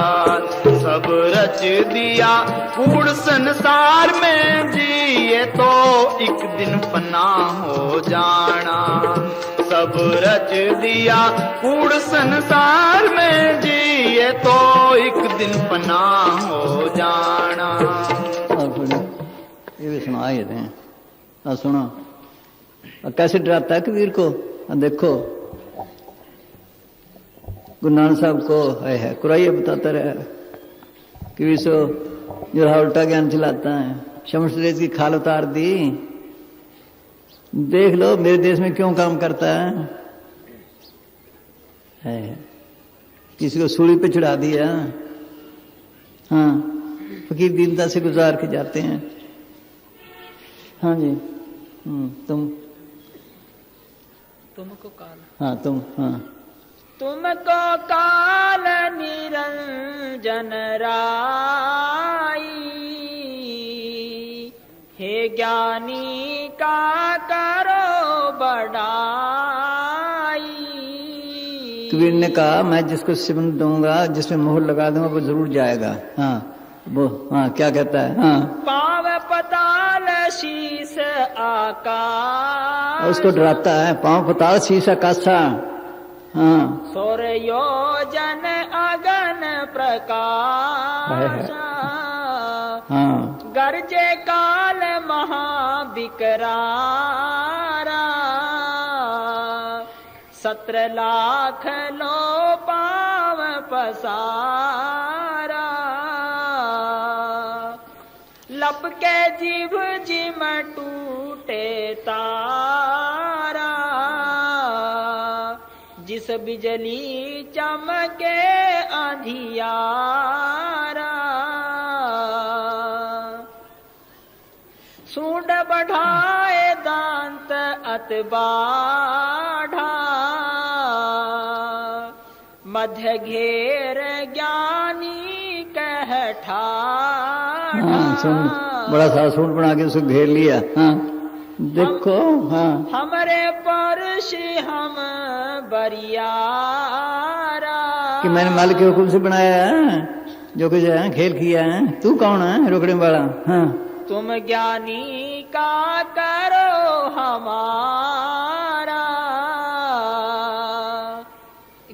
सब रच दिया कूड़ संसार में जी, ये तो एक दिन फना हो जाना। सब रच दिया कूड़ संसार में जी, ये तो एक दिन फना हो जाना। और थोड़ी ये भी सुना ही देते हैं। सुनो कैसे डराता है कबीर को। देखो गुरु नानक साहब को है कुराइया बताता रहा कबीर सो जो उल्टा ज्ञान चलाता है। शमस रेत की खाल उतार दी, देख लो मेरे देश में क्यों काम करता है। किसी को सूली पे चढ़ा दिया। हाँ फकीर दीनता से गुजार के जाते हैं। हाँ जी तुमको काल, हाँ तुम, हाँ तुमको काल निरंजन राई, हे ज्ञानी का करो बड़ाई। कबीर ने कहा मैं जिसको सिमन दूंगा, जिसमें मोहर लगा दूंगा वो जरूर जाएगा। हाँ वो हाँ क्या कहता है। हाँ पाव पताल शीस आकाश, उसको डराता है। पांव पताल शीस आकाशा। हाँ सूर्य योजन अगन प्रकाश, हाँ गरजे काल महाविकरारा, 17 लाख लो पाव पसारा, लपके जीभ जिम टूटे तारा, जिस बिजली चमके अंधियारा, सूंड बढ़ाए दांत अतबाढ़ा, मध्य घेर ज्ञानी कह ठाढ़ा। हाँ सुन बड़ा सा सूट बना के उसको घेर लिया। हाँ देखो हाँ हमरे परशी हम बरियारा, कि मैंने मालिक के हुक्म से बनाया है जो कुछ है खेल किया है। तू कौन है रोकने वाला। हाँ तुम ज्ञानी का करो हमारा।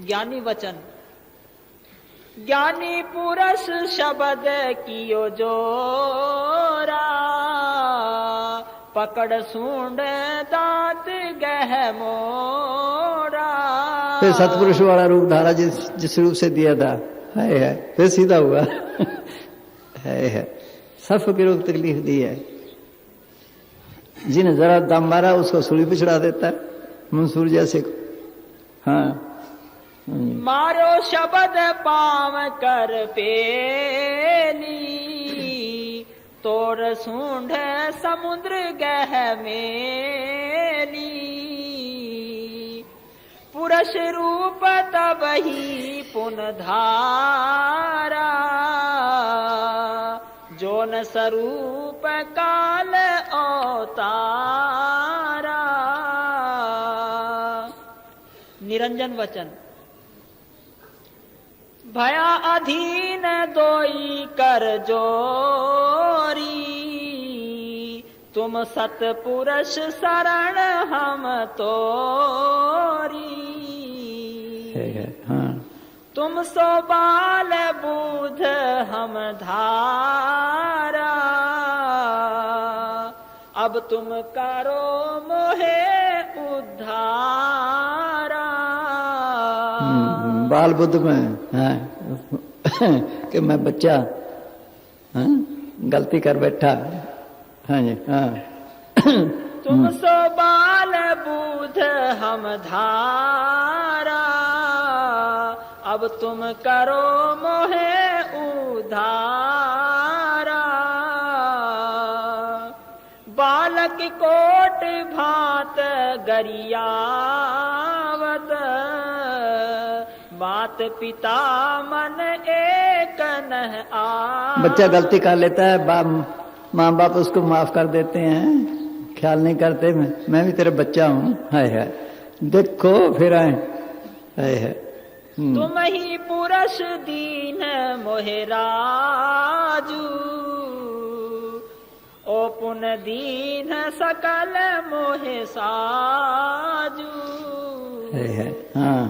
ज्ञानी वचन, ज्ञानी पुरुष शब्द कियो जोरा, पकड़ सूंड दांत गह मोरा। फिर सतपुरुष वाला रूप धारा जिस रूप से दिया था है फिर सीधा हुआ है। सब फकीरों को तकलीफ दी है। जिन्हें जरा दम मारा उसको सूली पे चढ़ा देता है मंसूर जैसे को। हाँ मारो शब्द पाव कर पेली, तोड़ सूंढ समुद्र गह मेली। पुरुष रूप तब ही पुन धारा, जोन स्वरूप काल अवतारा। निरंजन वचन, भया अधीन दोई कर जोरी, तुम सतपुरुष शरण हम तोरी। हाँ तुम सो बाल बुध हम धारा, अब तुम करो मोहे उद्धारा। बाल बुद्ध में है कि मैं बच्चा गलती कर बैठा। हाँ जी हाँ तुम सो बाल बुध हम धारा, अब तुम करो मोहे उधारा। बालक कोट भात गरियावत, मात पिता मन एक नह आ। बच्चा गलती कर लेता है, माँ बाप उसको माफ कर देते हैं, ख्याल नहीं करते। मैं भी तेरा बच्चा हूँ। है देखो फिर आए है। तुम ही पुरुष दीन मोहे राजू, ओ पुन दीन सकल मोहे साजू। है हाँ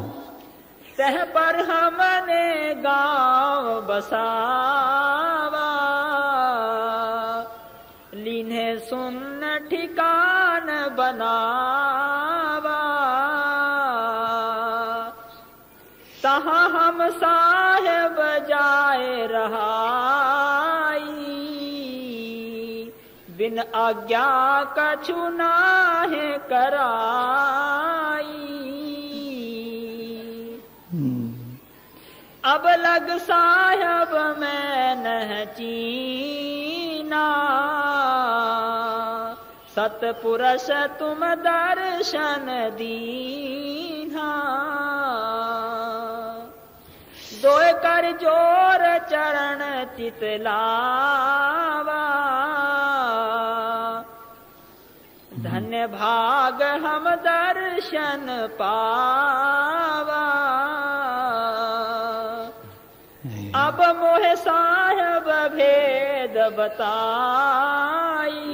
तह पर हमने गाँव बसावा, सुनावा, तहाँ हम साहेब जाए रहाई, बिन आज्ञा कछु नाहे कराई। अब लग साहेब मैं नह चीना, सतपुरुष तुम दर्शन दीना। दोय कर जोर चरण चितलावा, धन्य भाग हम दर्शन पावा। अब मोह साहेब भेद बताई,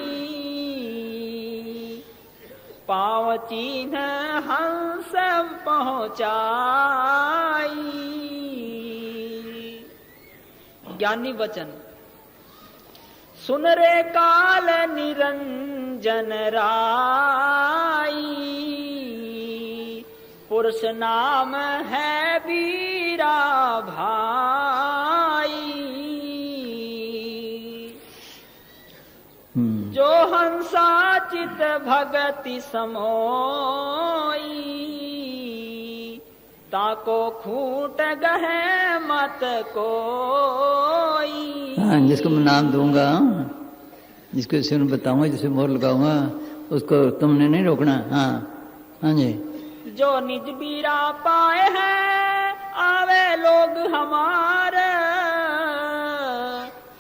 पाँव चिन्ह हंस पहुँचाई। ज्ञानी वचन सुन रे काल निरंजन राई, पुरुष नाम है वीरा भाई। जो हंसाचित भगति समोई, ताको खूट गहे मत कोई। हाँ, जिसको मैं नाम दूंगा, जिसको सिर बताऊंगा, जिसे मोहर लगाऊंगा, उसको तुमने नहीं रोकना। हाँ हाँ जी। जो निज बीरा पाए हैं आवे लोग हमारे,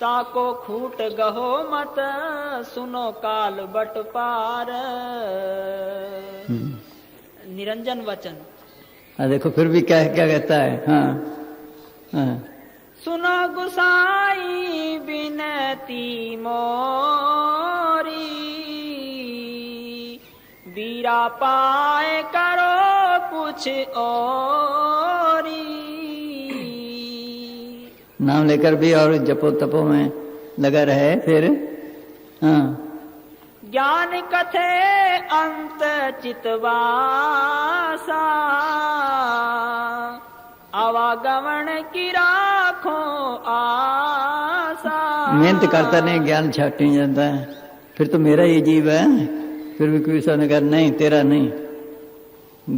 ताको खूट गहो मत सुनो काल बट पार। निरंजन वचन। देखो फिर भी क्या क्या कहता है। हाँ हाँ। सुनो गुसाई बिनती मोरी, बीरा पाए करो कुछ औरी। नाम लेकर भी और जपो तपो में लगा रहे फिर। हाँ। ज्ञान कथे अंत चितवासा, आवागमन की राखो आशा। मेहनत करता नहीं, ज्ञान छट नहीं जाता है। फिर तो मेरा ही जीव है, फिर भी कोई ने कहा नहीं तेरा नहीं।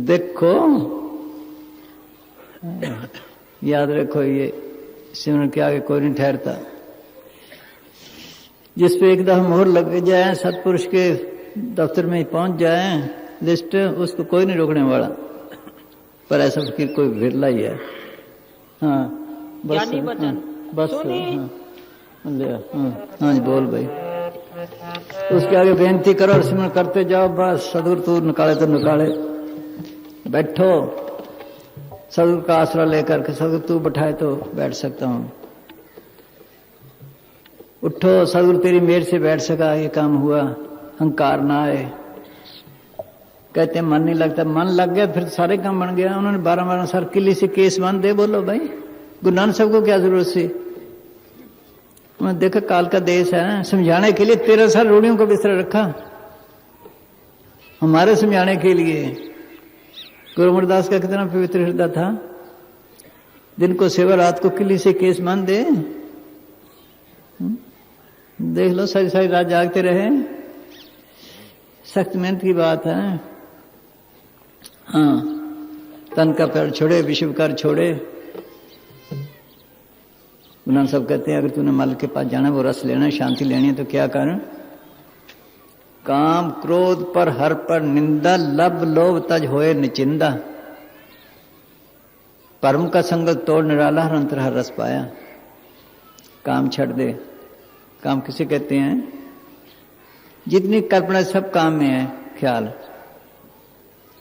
देखो याद रखो, ये सिमरन के आगे कोई नहीं ठहरता। जिस पे एक दफा मोहर लग जाए, सतपुरुष के दफ्तर में पहुंच जाए लिस्ट, उसको कोई नहीं रोकने वाला। पर ऐसा फकीर कोई विरला ही है। हाँ बस। हाँ, बस। हाँ जी बोल भाई। उसके आगे बेनती करो और सिमरन करते जाओ। बस सदगुरु तू निकाले तो निकाले। बैठो सदगुरु का आसरा लेकर के, सदगुरु तू बैठाए तो बैठ सकता हूँ। उठो सदगुरु तेरी मेहर से बैठ सका, ये काम हुआ। अहंकार ना आए। कहते मन नहीं लगता, मन लग गया फिर सारे काम बन गया। उन्होंने 12 साल किले से केस मान दे। बोलो भाई गुरु नानक साहब को क्या जरूरत थी? उन्होंने देखा काल का देश है, समझाने के लिए 13 साल रूढ़ियों को बिस्तर रखा, हमारे समझाने के लिए। गुरु अमरदास का कितना पवित्र हृदय था। दिन को सेवा, रात को किले से केस मान दे। देख लो सारी सारी रात जागते रहे। सख्त मेहनत की बात है। हाँ, तन का पैर छोड़े, विश्व कर छोड़े। गुरु सब कहते हैं अगर तूने मालिक के पास जाना, वो रस लेना, शांति लेनी है, तो क्या कर? काम क्रोध पर हर पर निंदा, लब लोभ तज होए निचिंदा। परम का संग तोड़ निराला, हर अंतर हर रस पाया। काम छड़ दे। काम किसे कहते हैं? जितनी कल्पना सब काम में है। ख्याल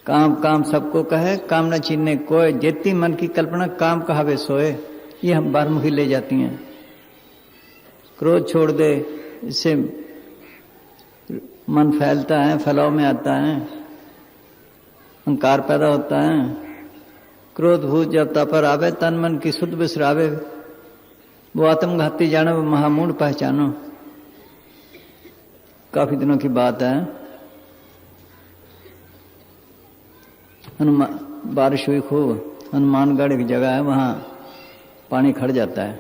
काम काम सबको कहे, काम न छीनने कोय। जितनी मन की कल्पना काम कहावे सोए। ये हम बारमुखी ले जाती हैं। क्रोध छोड़ दे, इससे मन फैलता है, फैलाव में आता है, अहंकार पैदा होता है। क्रोध भूत जब पर आवे, तन मन की शुद्ध बिसरावे। वो आत्मघाती जानो, वो महामूढ़ पहचानो। काफी दिनों की बात है। हनुमान बारिश हुई खूब, हनुमानगढ़ एक जगह है, वहाँ पानी खड़ जाता है।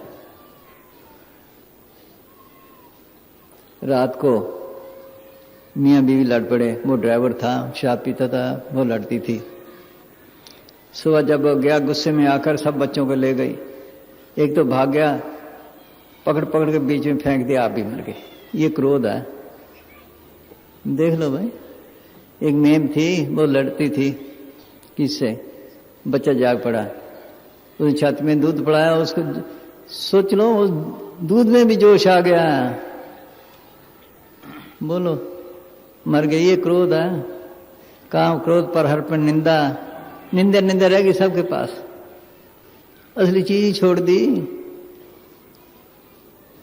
रात को मियाँ बीवी लड़ पड़े, वो ड्राइवर था, शराब पीता था, वो लड़ती थी। सुबह जब वो गया गुस्से में आकर सब बच्चों को ले गई, एक तो भाग गया, पकड़ पकड़ के बीच में फेंक दिया, आप भी मर गए। ये क्रोध है, देख लो भाई। एक मेम थी, वो लड़ती थी किससे, बच्चा जाग पड़ा, उस छत में दूध पड़ाया, उसको सोच लो उस दूध में भी जोश आ गया, बोलो मर गई। ये क्रोध है। काम क्रोध पर हर पर निंदा, निंदा निंदा रहेगी सबके पास, असली चीज ही छोड़ दी।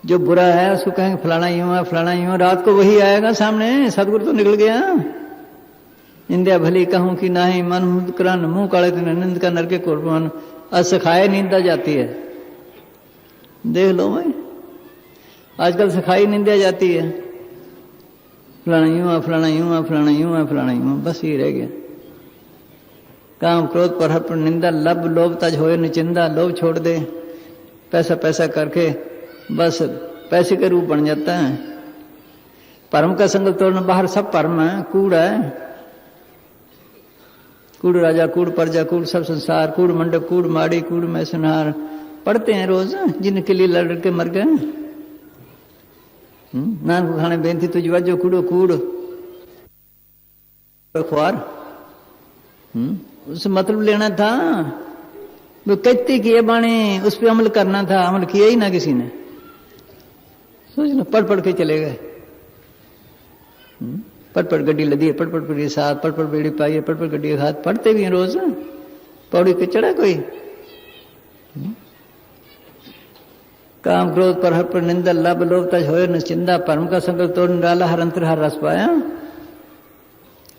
जो बुरा है उसको कहेंगे फलाना यूं है, फलाना यूं है, रात को वही आएगा सामने। सतगुरु तो निकल गया। निंदा भली कहूं कि नाही, मन मुद्करण मुंह काले तो निंद का नरके कुर्बान, असखाए निंदा जाती है। देख लो भाई, आजकल सखाई निंदा जाती है, फलाना यूं है, फलाना यूं है, फलाना यूं है, फलाना यूं है, बस ये रह गया। काम क्रोध पर हर पर निंदा, लब लोभ तज होए निचिंदा। लोभ छोड़ दे, पैसा पैसा करके बस पैसे के रूप बन जाता है। परम का संग तोड़ना, बाहर सब परम है, कूड़ है। कूड़ राजा, कूड़ प्रजा, कूड़ सब संसार, कूड़ मंडप, कूड़ माड़ी, कूड़ में सुनहार। पढ़ते हैं रोज, जिनके लिए लड़ के मर गए। नान को खाने बेनती तुझ वजो कूड़ो कूड़ खुआर। उससे मतलब लेना था, वो कहती किए बाणे, उस पर अमल करना था, अमल किया ही ना किसी ने। सोच लो, पढ़ पढ़ के चले गए। पढ़ पढ़ गड्डी लदी है, पढ़ पढ़ पढ़ साथ, पढ़ पढ़ बेड़ी पाई है, पढ़ पढ़ गड्डी हाथ। पढ़ते भी हैं रोज, पौड़ी पे चढ़ा कोई। काम क्रोध पर हर पर निंदा, लब लोभ तज होए निश्चिंदा। परम का संकल्प तोड़ डाला, हर अंतर हर रस पाया।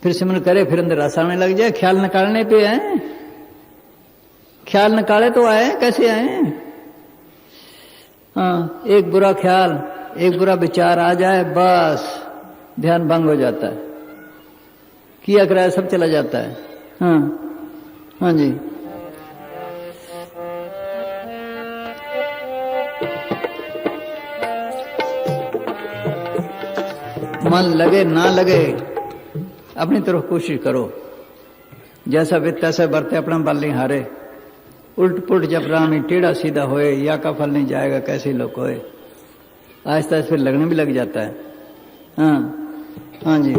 फिर सिमरन करे, फिर अंदर रस आने लग जाए। ख्याल निकालने पे है, ख्याल निकाले तो आए, कैसे आए? हाँ, एक बुरा ख्याल, एक बुरा विचार आ जाए, बस ध्यान भंग हो जाता है, किया कराया सब चला जाता है। हाँ हाँ जी। मन लगे ना लगे, अपनी तरफ कोशिश करो। जैसा वित्त तैसा बरते, अपना बल नहीं हारे। उल्ट पुलट जब राम टेढ़ा सीधा होए, या का फल नहीं जाएगा कैसे लोग होए। आहिस्ता आहिस्ता फिर लगने भी लग जाता है। हाँ हाँ जी।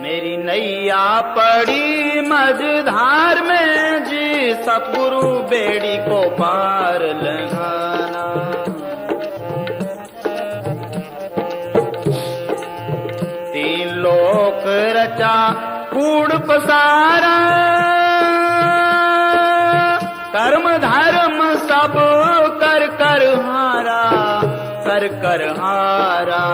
मेरी नैया पड़ी मझधार में जी, सतगुरु बेड़ी को पार लगाना। तीन लोक रचा कूड़ पसारा, कर्म धर्म सब कर कर हारा, कर कर हारा।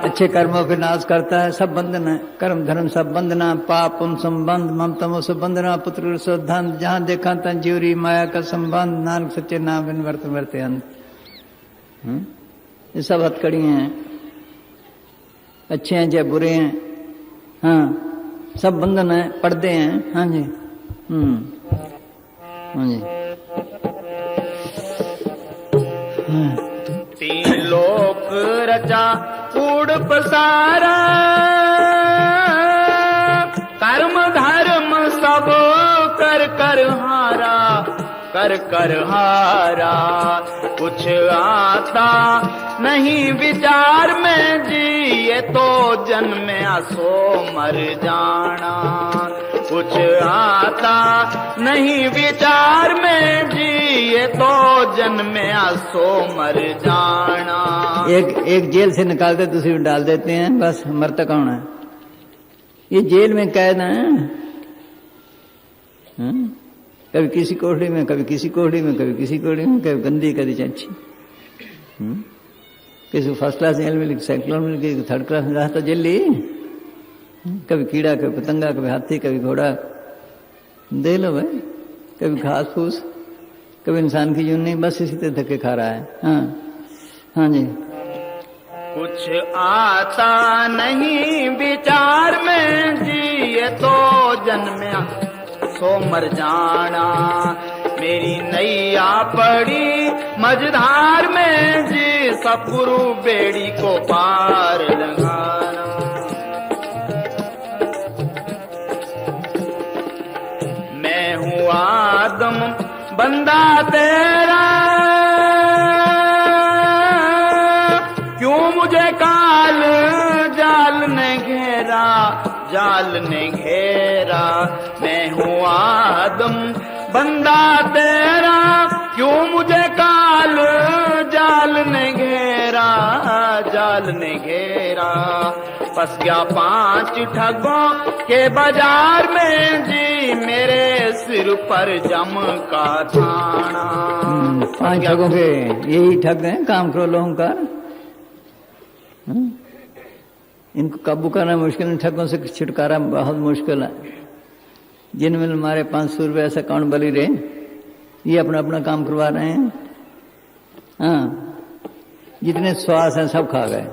अच्छे कर्मों के नाश करता है, सब बंधन है। कर्म धर्म सब बंधना, पाप उन संबंध, ममतमो से बंधना, पुत्र सो धन। जहां देखा तन ज्यूरी माया का संबंध, नानक सच्चे नाम बिन वर्त वर्ते अंत। ये सब हथकड़ी हैं, अच्छे हैं चाहे बुरे हैं। हाँ, सब बंधन है, पर्दे हैं। हाँ जी। हाँ जी। हाँ। तीन लोक रचा कूड़ पसारा, कर्म धर्म सब कर कर हारा, कर कर हारा। कुछ आता नहीं विचार में जी, ये तो जन्म सो मर जाना। कुछ आता नहीं विचार में जी, ये तो जन्म सो मर जाना। एक जेल से निकालते दूसरी में डाल देते हैं, बस मरता कौन है? ये जेल में कैद है। कभी किसी कोठड़ी में, कभी किसी कोठड़ी में, कभी किसी कोठड़ी में, कभी गंदी कभी अच्छी। किसी फर्स्ट क्लास जेल मिली, सेकंड क्लास मिली, थर्ड क्लास में रहा तो जेल ली। कभी कीड़ा, कभी पतंगा, कभी हाथी, कभी घोड़ा। दे लो भाई, कभी घास फूस, कभी इंसान की जून नहीं, बस इसी तरह धक्के खा रहा है। हाँ हाँ जी। कुछ आता नहीं विचार में जी, ये तो जन्मया सो मर जाना। मेरी नैया पड़ी मझधार में जी, सतगुरु बेड़ी को पार लगाना। मैं हूँ आदम बंदा तेरा, क्यों मुझे काल जाल ने घेरा, जाल ने घेरा। मैं हूँ आदम बंदा तेरा, क्यों मुझे काल जाल ने घेरा, जाल ने घेरा। फंस गया 5 ठगों के बाजार में जी, मेरे सिर पर जम का थाना। 5 ठगों के यही ठग हैं, काम करो लोगों का। इनको काबू करना मुश्किल है, ठगों से छुटकारा बहुत मुश्किल है। जिनमें हमारे 500 रुपये ऐसा कौन बली रहे, ये अपना अपना काम करवा रहे हैं। हाँ, जितने श्वास हैं सब खा गए।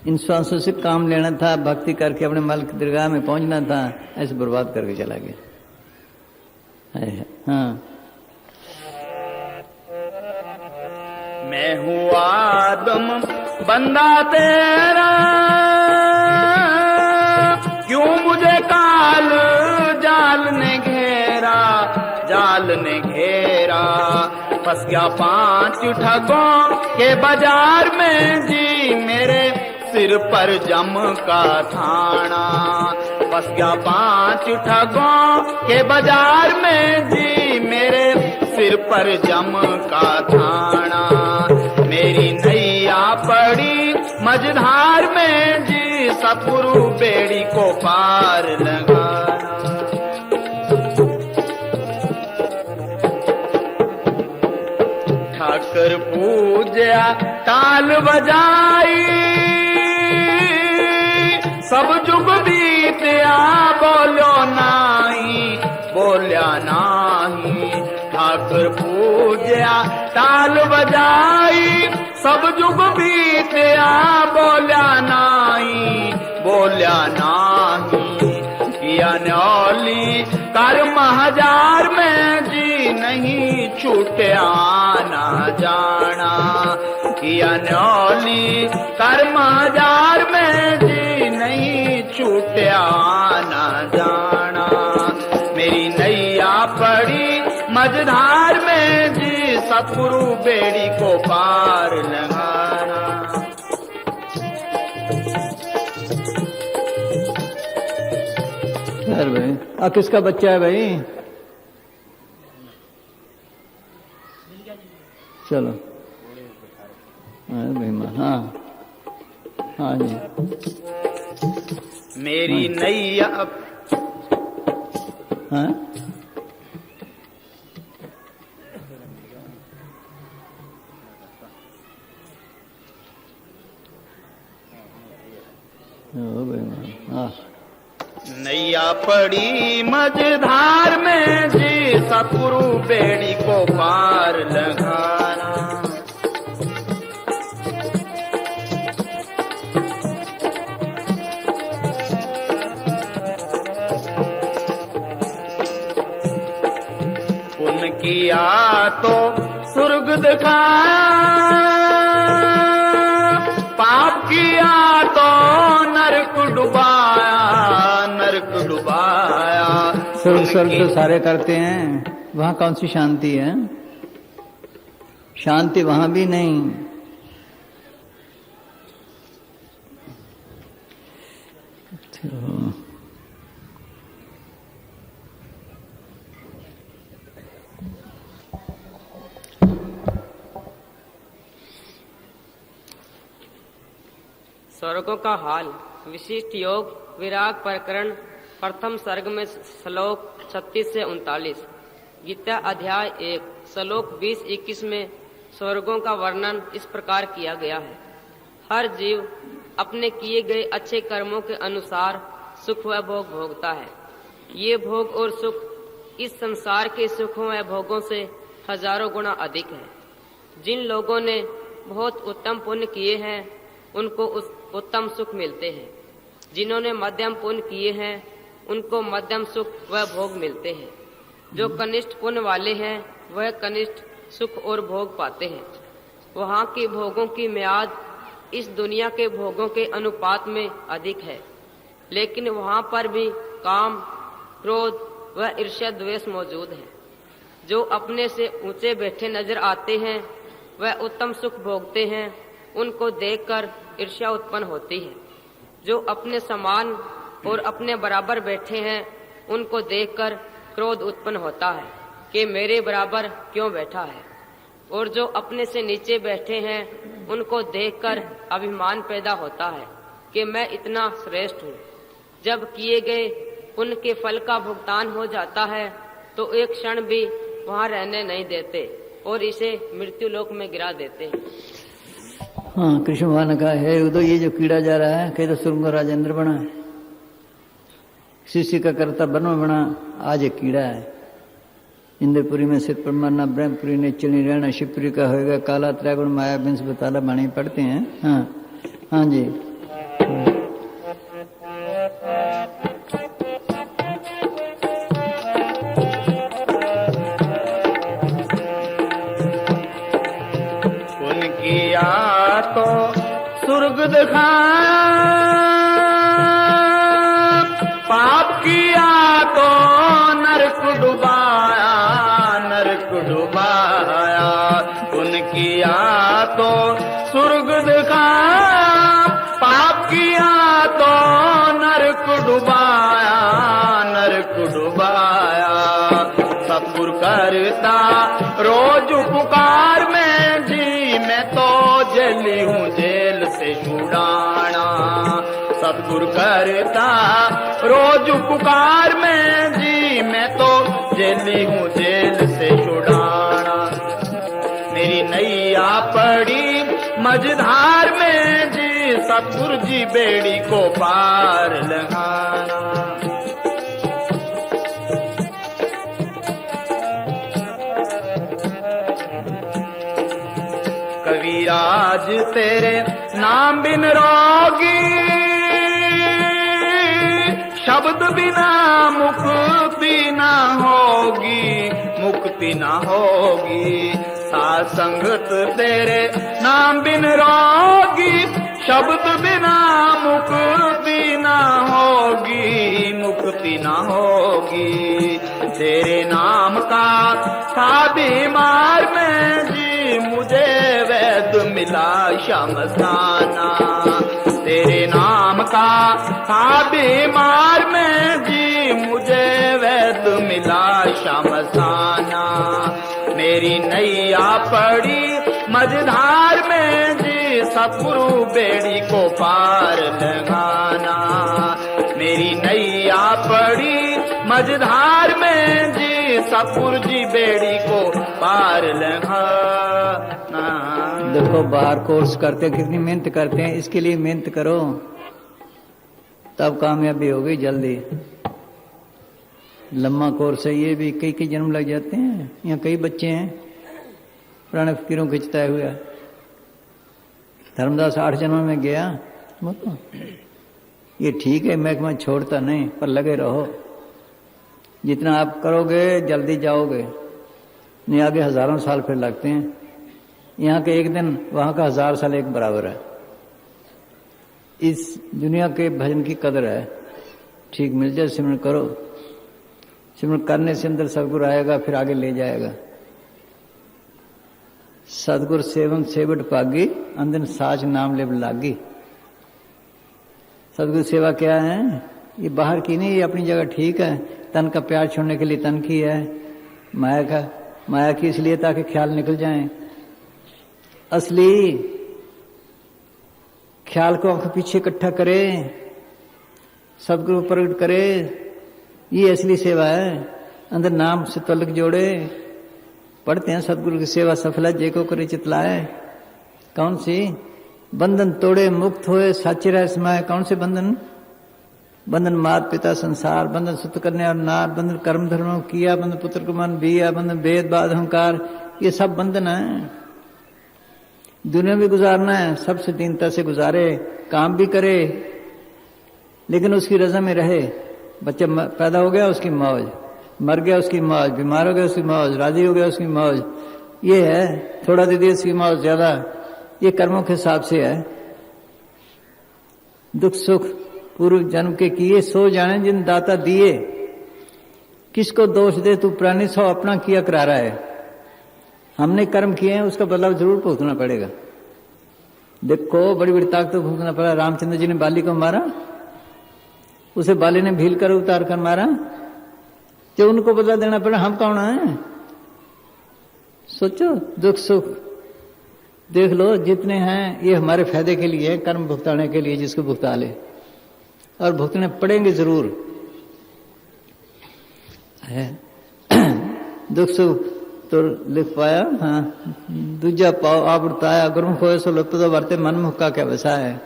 इन श्वासों से काम लेना था, भक्ति करके अपने मालिक की दरगाह में पहुंचना था, ऐसे बर्बाद करके चला गया। हाँ, मैं हूँ आदम बंदा तेरा, क्यों मुझे काल जाल ने घेरा, जाल ने घेरा। फंस गया 5 ठगों के बाजार में जी, मेरे सिर पर जम का थाना। फंस गया 5 ठगों के बाजार में जी, मेरे सिर पर जम का थाना। मेरी नैया पड़ी मझधार में जी, सतगुरु बेड़ी को पार लगाना। ठाकर पूजा ताल बजाई, सब जुग बीतया बोलो नाही, बोल्या नाही। ठाकर पूजा ताल बजाई, सब जुग बीतया बोल्या नाही, बोल्या नाही। किया न्योली कर्म 1000 में जी, नहीं छूटे आना जाना। किया न्योली कर्म 1000 में जी, नहीं छूटे आना जाना। मेरी नैया पड़ी मझधार में जी, सतगुरु बेड़ी को पार लगाना। यार भाई, किसका बच्चा है भाई? चलो भाई, हाँ हाँ जी। मेरी नैया हाँ, हाँ। नैया पड़ी मझधार में जी, सतगुरु बेड़ी को पार लगाना। पुण्य किया तो स्वर्ग दिखाया, पाप किया तो नरक डुबाया, नरक डुबाया। स्वर्ग तो सारे करते हैं, वहां कौन सी शांति है? शांति वहां भी नहीं। स्वर्गों का हाल। विशिष्ट योग विराग प्रकरण प्रथम सर्ग में श्लोक 36 से 39, गीता अध्याय 1 श्लोक 20-21 में स्वर्गों का वर्णन इस प्रकार किया गया है। हर जीव अपने किए गए अच्छे कर्मों के अनुसार सुख व भोग भोगता है। ये भोग और सुख इस संसार के सुखों व भोगों से हजारों गुना अधिक है। जिन लोगों ने बहुत उत्तम पुण्य किए हैं उनको उत्तम सुख मिलते हैं। जिन्होंने मध्यम पुण्य किए हैं उनको मध्यम सुख व भोग मिलते हैं। जो कनिष्ठ पुण्य वाले हैं वह कनिष्ठ सुख और भोग पाते हैं। वहाँ की भोगों की म्याद इस दुनिया के भोगों के अनुपात में अधिक है, लेकिन वहाँ पर भी काम, क्रोध व ईर्ष्या द्वेष मौजूद है। जो अपने से ऊंचे बैठे नजर आते हैं वह उत्तम सुख भोगते हैं, उनको देखकर ईर्ष्या उत्पन्न होती है। जो अपने समान और अपने बराबर बैठे हैं उनको देखकर क्रोध उत्पन्न होता है कि मेरे बराबर क्यों बैठा है। और जो अपने से नीचे बैठे हैं उनको देखकर अभिमान पैदा होता है कि मैं इतना श्रेष्ठ हूँ। जब किए गए पुण्य के फल का भुगतान हो जाता है तो एक क्षण भी वहाँ रहने नहीं देते और इसे मृत्यु लोक में गिरा देते हैं। हाँ, कृष्ण भगवान ने कहा है उदो ये जो कीड़ा जा रहा है कहीं तो सुरंग राजेंद्र बना है, शिष्य का कर्ता ब्रह्म बना, आज एक कीड़ा है। इंद्रपुरी में सिद्ध परमाना, ब्रह्मपुरी ने चली रहना, शिवपुरी का होएगा काला, त्रैगुण माया बिंस बताला बाणी पढ़ते हैं। हाँ हाँ जी। किया तो स्वर्ग दिखाया, पाप किया तो नरक डुबाया, नरक डुबाया। पुण्य किया तो स्वर्ग दिखाया, पाप किया तो नरक डुबाया, नरक डुबाया। सतगुरु करता रोज पुकार में जी, मैं तो जली हूँ जेल से छुड़ाना। सतगुरु करता रोज पुकार में जी, मैं तो जली हूँ जेल से छुड़ाना। मेरी नैया पड़ी मझधार में जी, सतगुरु जी बेड़ी को पार लगाना। कविराज तेरे नाम बिन रोगी, शब्द बिना मुक्ति ना होगी, मुक्ति ना होगी। साध संगत तेरे नाम बिन रोगी, शब्द बिना मुक्ति ना होगी, मुक्ति ना होगी। तेरे नाम का था बीमार में जी, मुझे वैद मिला शमशाना। तेरे नाम का था बीमार में जी, मुझे वैद मिला शमशाना। मेरी नैया पड़ी मझधार में जी, सतगुरु बेड़ी को पार लगाना। मेरी नैया पड़ी मझधार में जी, सतगुरु जी बेड़ी को पार लगाना। देखो बाहर कोर्स करते कितनी मेहनत करते हैं, इसके लिए मेहनत करो तब कामयाबी होगी जल्दी। लम्बा कोर्स है ये भी, कई कई जन्म लग जाते हैं। यहाँ कई बच्चे हैं पुराने फकीरों के चिताए हुए। धर्मदास 8 जन्म में गया, तो ये ठीक है, महकमा छोड़ता नहीं, पर लगे रहो। जितना आप करोगे जल्दी जाओगे, नहीं आगे हजारों साल फिर लगते हैं। यहाँ के एक दिन वहाँ का 1000 साल एक बराबर है। इस दुनिया के भजन की कदर है, ठीक मिल जाए सिमरन करो। सिमरन करने से अंदर सदगुरु आएगा, फिर आगे ले जाएगा। सदगुरु सेवन सेवट पागी, अंदर साच नाम ले लागी। सदगुरु सेवा क्या है? ये बाहर की नहीं, ये अपनी जगह ठीक है। तन का प्यार छोड़ने के लिए तन की है, माया की इसलिए ताकि ख्याल निकल जाएं। असली ख्याल को आंख पीछे इकट्ठा करे, सदगुरु प्रकट करे, ये असली सेवा है। अंदर नाम से तलक जोड़े। पढ़ते हैं सदगुरु की सेवा सफल जे को करे चितलाए। कौन सी? बंधन तोड़े मुक्त होए साचे रह समाए। कौन से बंधन? बंधन मात पिता संसार, बंधन सुत करने और नार, बंधन कर्म धर्म किया, बंधन पुत्र को मन बिया, बंधन भेद बाद अहंकार, ये सब बंधन है। दुनिया भी गुजारना है, सबसे दीनता से गुजारे, काम भी करे, लेकिन उसकी रजा में रहे। बच्चा पैदा हो गया उसकी मौज, मर गया उसकी मौज, बीमार हो गया उसकी मौज, राजी हो गया उसकी मौज। ये है, थोड़ा दे दिए उसकी मौज ज्यादा, ये कर्मों के हिसाब से है। दुख सुख पूर्व जन्म के किए सो जाने जिन दाता दिए। किसको दोष दे तू प्राणी, सौ अपना किया करा रहा है। हमने कर्म किए हैं, उसका बदलाव जरूर भुगतना पड़ेगा। देखो बड़ी बड़ी ताकतों को भुगतना पड़ा। रामचंद्र जी ने बाली को मारा, उसे बाली ने भील कर उतार कर मारा, जो उनको बदला देना पड़ा। हम कौन है? सोचो, दुख सुख देख लो जितने हैं, ये हमारे फायदे के लिए है, कर्म भुगताने के लिए, जिसको भुगता ले, और भुगतने पड़ेंगे जरूर है। दुख सुख तो लिख पाया। हाँ, दूजा पाओ आप उड़ताया, गुरमुख होए सो लुप्त तो वर्ते, मनमुख का क्या वैसा है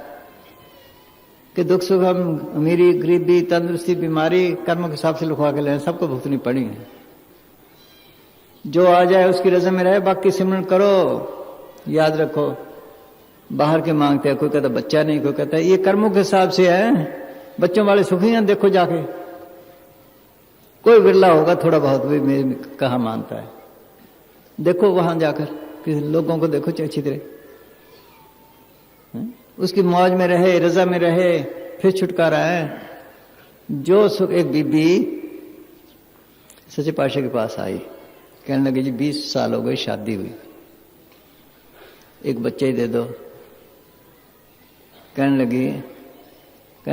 कि दुख सुख हम अमीरी गरीबी तंदुरुस्ती बीमारी कर्म के हिसाब से लिखवा के ले, सबको भुगतनी पड़ी है। जो आ जाए उसकी रजा में रहे, बाकी सिमरन करो। याद रखो, बाहर के मांगते हैं, कोई कहता बच्चा नहीं, कोई कहता है, ये कर्मों के हिसाब से है। बच्चों वाले सुखी हैं, देखो जाके, कोई बिरला होगा थोड़ा बहुत भी मेरे कहा मानता है। देखो वहां जाकर किसी लोगों को देखो अच्छी तरह, उसकी मौज में रहे, रजा में रहे, फिर छुटकारा है। जो सुख, एक बीबी सच्चे पातशाह के पास आई, कहने लगी जी 20 साल हो गए शादी हुई, एक बच्चा ही दे दो। कहने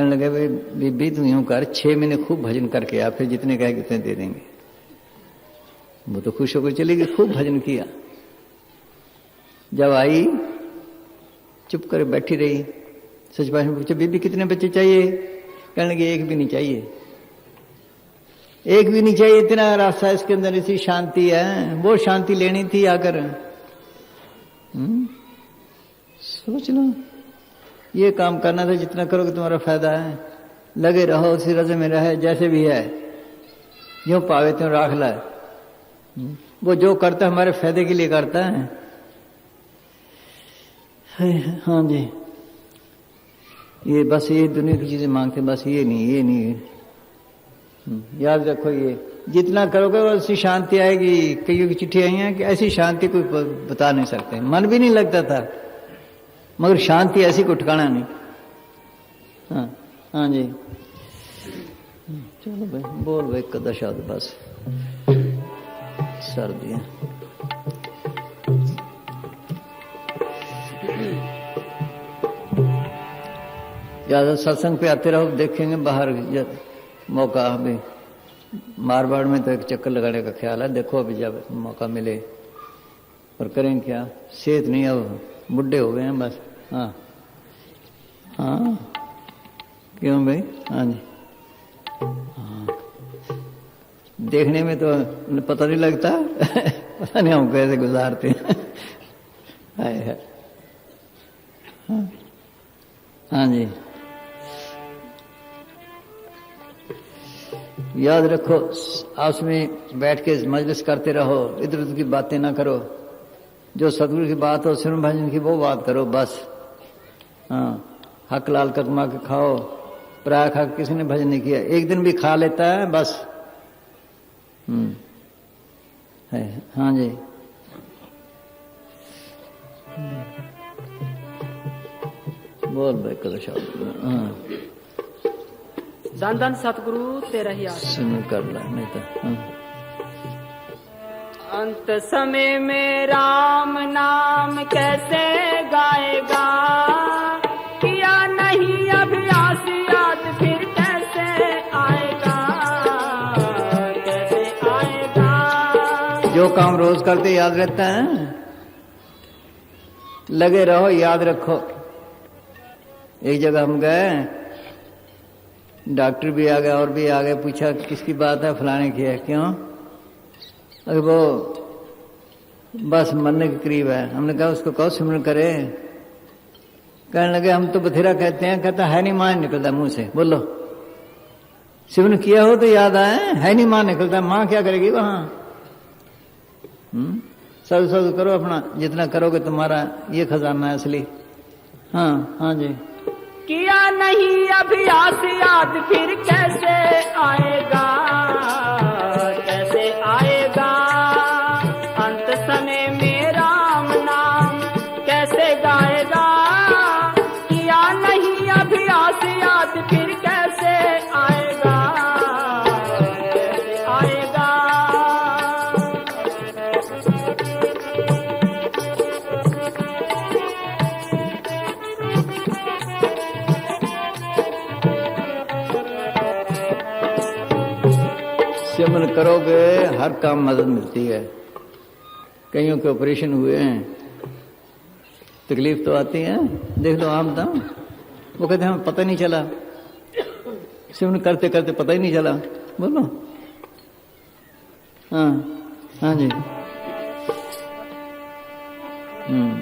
लगे भाई बीबी तुम यूं कर, 6 महीने खूब भजन करके आ, फिर जितने कहे उतने दे देंगे। वो तो खुश होकर चली गई, खूब भजन किया। जब आई चुप कर बैठी रही, सच पातशाह ने पूछा बीबी कितने बच्चे चाहिए? कहने लगे एक भी नहीं चाहिए, एक भी नहीं चाहिए। इतना रास्ता इसके अंदर, इसी शांति है, वो शांति लेनी थी आकर। सोच लो, ये काम करना था, जितना करोगे तुम्हारा फायदा है। लगे रहो, उसी रज़े में रहे, जैसे भी है यूं पावे त्यों राख ला। वो जो करता है हमारे फायदे के लिए करता है। हाँ जी, ये बस ये दुनिया की चीजें मांगते, बस ये नहीं। याद रखो, ये जितना करोगे वैसी शांति आएगी। कईयों की चिट्ठी आई है कि ऐसी शांति कोई बता नहीं सकते, मन भी नहीं लगता था, मगर शांति ऐसी को ठिकाना नहीं। हाँ जी, चलो भाई बोल भाई कदा शब्द बस सर्दी है। ज्यादा सत्संग पे आते रहो, देखेंगे बाहर मौका। अभी मारवाड़ में तो एक चक्कर लगाने का ख्याल है, देखो अभी जब मौका मिले और करें क्या। सेहत नहीं, अब बुढ़े हो गए हैं बस। हाँ क्यों भाई? हाँ जी, हाँ देखने में तो पता नहीं लगता पता नहीं हम कैसे गुजारते हैं। हाँ जी, याद रखो, आपस में बैठ के मजलिस करते रहो, इधर उधर की बातें ना करो। जो सतगुरु की बात हो, सुन भजन की, वो बात करो बस। हाँ, हक लाल का कमा के खाओ, पराया खा किसी ने भजन नहीं किया। एक दिन भी खा लेता है बस। है। हाँ जी, बोल भाई कल शब्द। हाँ, धन धन सतगुरु तेरा ही आस। सुन कर ला नहीं तो। हाँ। अंत समय में राम नाम कैसे गाएगा, किया नहीं अभ्यास याद फिर कैसे आएगा, कैसे आएगा। जो काम रोज करते याद रहता है, लगे रहो, याद रखो। एक जगह हम गए, डॉक्टर भी आ गया और भी आ गए, पूछा किसकी बात है? फलाने की है। क्यों? अरे वो बस मरने के करीब है। हमने कहा उसको कहो सिमरन करे। कहने लगे हम तो बथेरा कहते हैं। कहता है नहीं मां निकलता मुंह से। बोलो सिमरन किया हो तो याद आए, है नहीं मां निकलता। मां क्या करेगी वहां? साधु साधु करो अपना, जितना करोगे तुम्हारा ये खजाना है असली। हाँ हाँ जी। किया नहीं अभ्यास याद फिर कैसे आएगा, कैसे आएगा अंत समय में राम नाम कैसे गाएगा। किया नहीं अभ्यास याद फिर कैसे आएगा, कैसे आएगा। सिमरन करोगे हर काम मदद मिलती है। कईयों के ऑपरेशन हुए हैं, तकलीफ तो आती है, देख लो आम दाम, वो कहते हैं हमें पता नहीं चला, सिमरन करते करते पता ही नहीं चला। बोलो हाँ हाँ जी।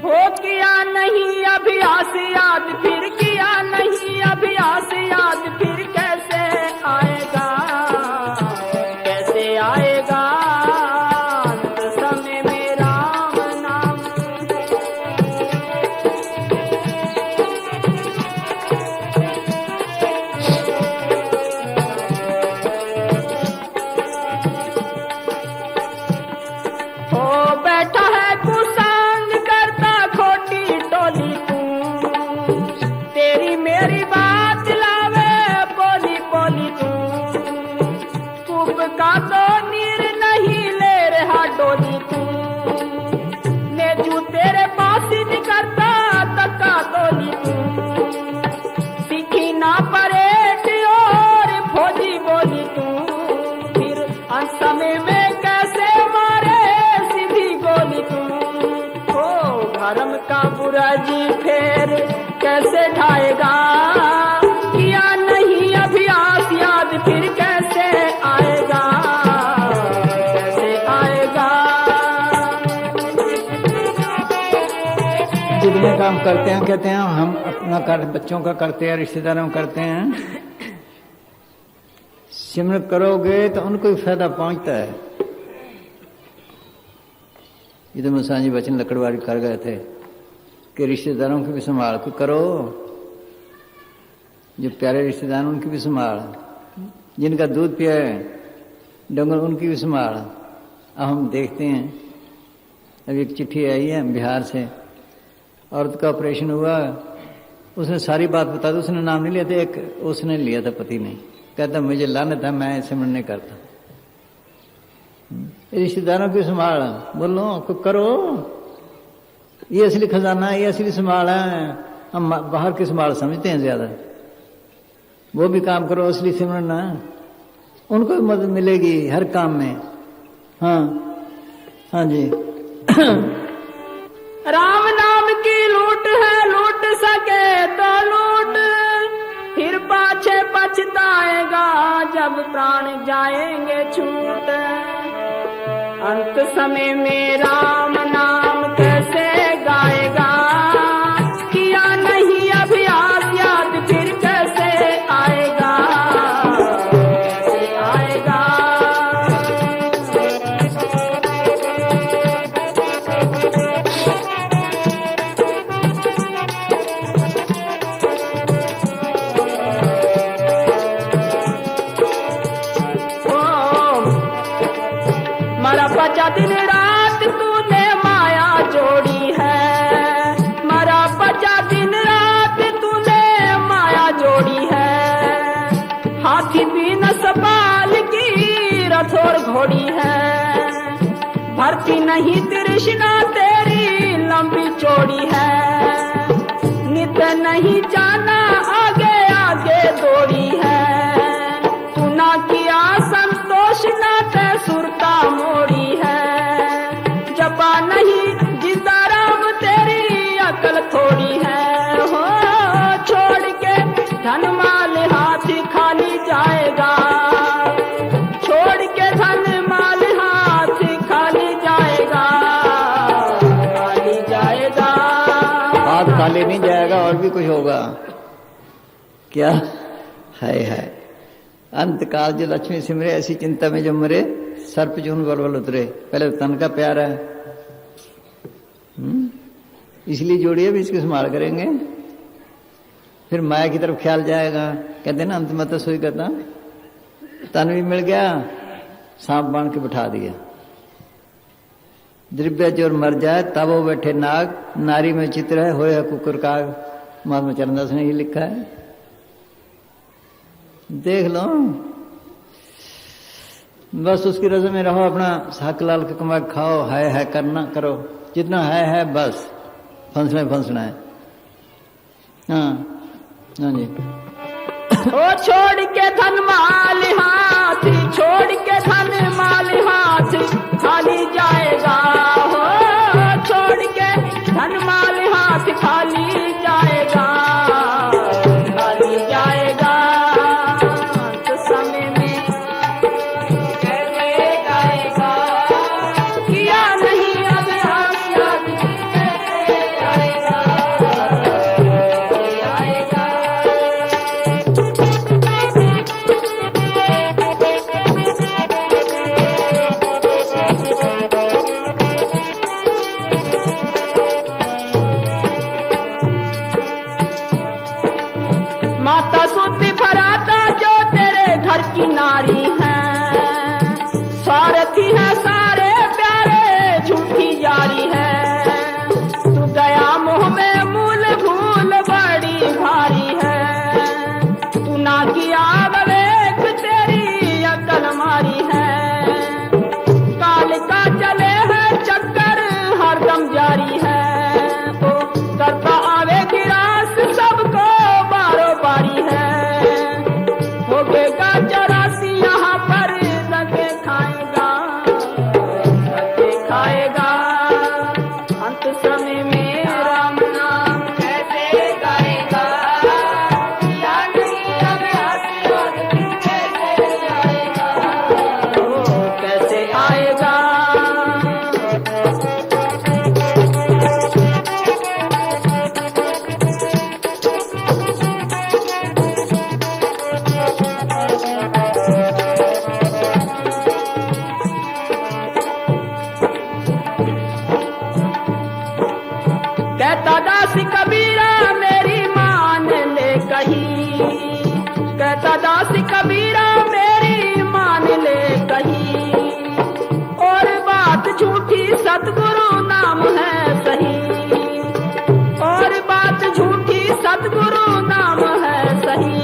हो किया नहीं अभ्यास याद फिर, किया नहीं अभ्यास याद फिर कैसे आएगा, कैसे आएगा अंत समय में राम नाम। हो बैठा है कुसंग करता खोटी टोली तू, तेरी मेरी बात लावे बोली बोली तू। कुब का तो नीर नहीं ले रहा डोली तू, नेजू तेरे पास ही करता तका डोली तू। सीखी ना परेड और फौजी बोली तू, फिर अंत समय में कैसे मारे सीधी गोली तू। हो धर्म का बुरा जी फिर कैसे ढाएगा, किया नहीं अभ्यास याद फिर कैसे आएगा, कैसे आएगा। जितने काम करते हैं कहते हैं हम अपना कर बच्चों का करते हैं, रिश्तेदारों का करते हैं। सिमरन करोगे तो उनको भी फायदा पहुंचता है। ये तो मसाजी बचन लकड़वाड़ी कर गए थे कि रिश्तेदारों की भी संभाल करो, जो प्यारे रिश्तेदार उनकी भी संभाल, जिनका दूध पिया है डंगर उनकी भी संभाल। अब हम देखते हैं, अभी एक चिट्ठी आई है बिहार से, औरत का ऑपरेशन हुआ, उसने सारी बात बता दी, उसने नाम नहीं लिया था, एक उसने लिया था पति ने, कहता मुझे लानत है मैं सिमरन नहीं करता। रिश्तेदारों की संभाल बोलो करो, ये असली खजाना है, ये असली संभाल है। हम बाहर की संभाल समझते हैं ज्यादा, वो भी काम करो असली सिमरन है, उनको भी मदद मिलेगी हर काम में। हाँ हाँ जी। राम नाम की लूट है, लूट सके तो लूट, फिर पाछे पछताएगा जब प्राण जाएंगे छूट। अंत समय में राम नाम कैसे गाएगा, किया नहीं अभ्यास याद फिर कैसे आएगा, कैसे आएगा। मरा बचा दिन रात तूने माया जोड़ी है, मरा बचा दिन रात तूने माया जोड़ी है। हाथी भी न सवाल की रथोर घोड़ी है, भरती नहीं तृष्णा तेरी लंबी चौड़ी है। नित नहीं जाना आगे आगे दौड़ी है, तू ना किया संतोष ना ते सुरता मोड़ी है। जपा नहीं जिंदा राम तेरी अकल थोड़ी है। हो छोड़ के धन माल हाथ खाली जाएगा, छोड़ के धन माल हाथ खाली जाएगा, खाली जाएगा। हाथ खाली नहीं जाएगा और भी कुछ होगा क्या? है अंत काल जो लक्ष्मी सिमरे ऐसी चिंता में जो मरे, सर्प जून बलबल उतरे। पहले तन का प्यार है, इसलिए जोड़िए भी इसकी संभाल करेंगे, फिर माया की तरफ ख्याल जाएगा। कहते ना अंत में तो सोई करता, तन भी मिल गया, सांप बांध के बिठा दिया। द्रव्य चोर मर जाए तब वो बैठे नाग, नारी में चित्र है होए कुकुर काग। महात्मा चरणदास ने ये लिखा है, देख लो। बस उसकी रजा में रहो, अपना साक लाल का कमा खाओ, है करना करो, जितना है बस, फंसना है। हाँ हाँ जी। ओ छोड़ के धन माल हाथ, छोड़ के धन माल हाथ खाली जाएगा। हो छोड़ के धन माल हाथ खाली जाएगा, खाली जाएगा। तो समय में कैसे जाएगा, किया नहीं अभ्यास याद कैसे जाएगा, जाएगा। माता सुधि फराता जो तेरे घर की नारी है, सारथी है सारे प्यारे झूठी यारी है। तू गया मुँह में मूल भूल बड़ी भारी है, तू ना किया विवेक तेरी अकल मारी है। काल का चले है चक्कर हरदम जारी है, ओ करता आवे गिरास सबको बारो बारी है। होगेगा 84 यहाँ पर लगे खाएगा, लगे खाएगा। अंत समय में राम नाम कैसे गाएगा, या नहीं अभ्यास कैसे जाएगा, कैसे आएगा। कहता दास कबीरा मेरी मान ले कही, कहता दास कबीरा मेरी मान ले कही। और बात झूठी सतगुरु नाम है सही, और बात झूठी सतगुरु नाम है सही।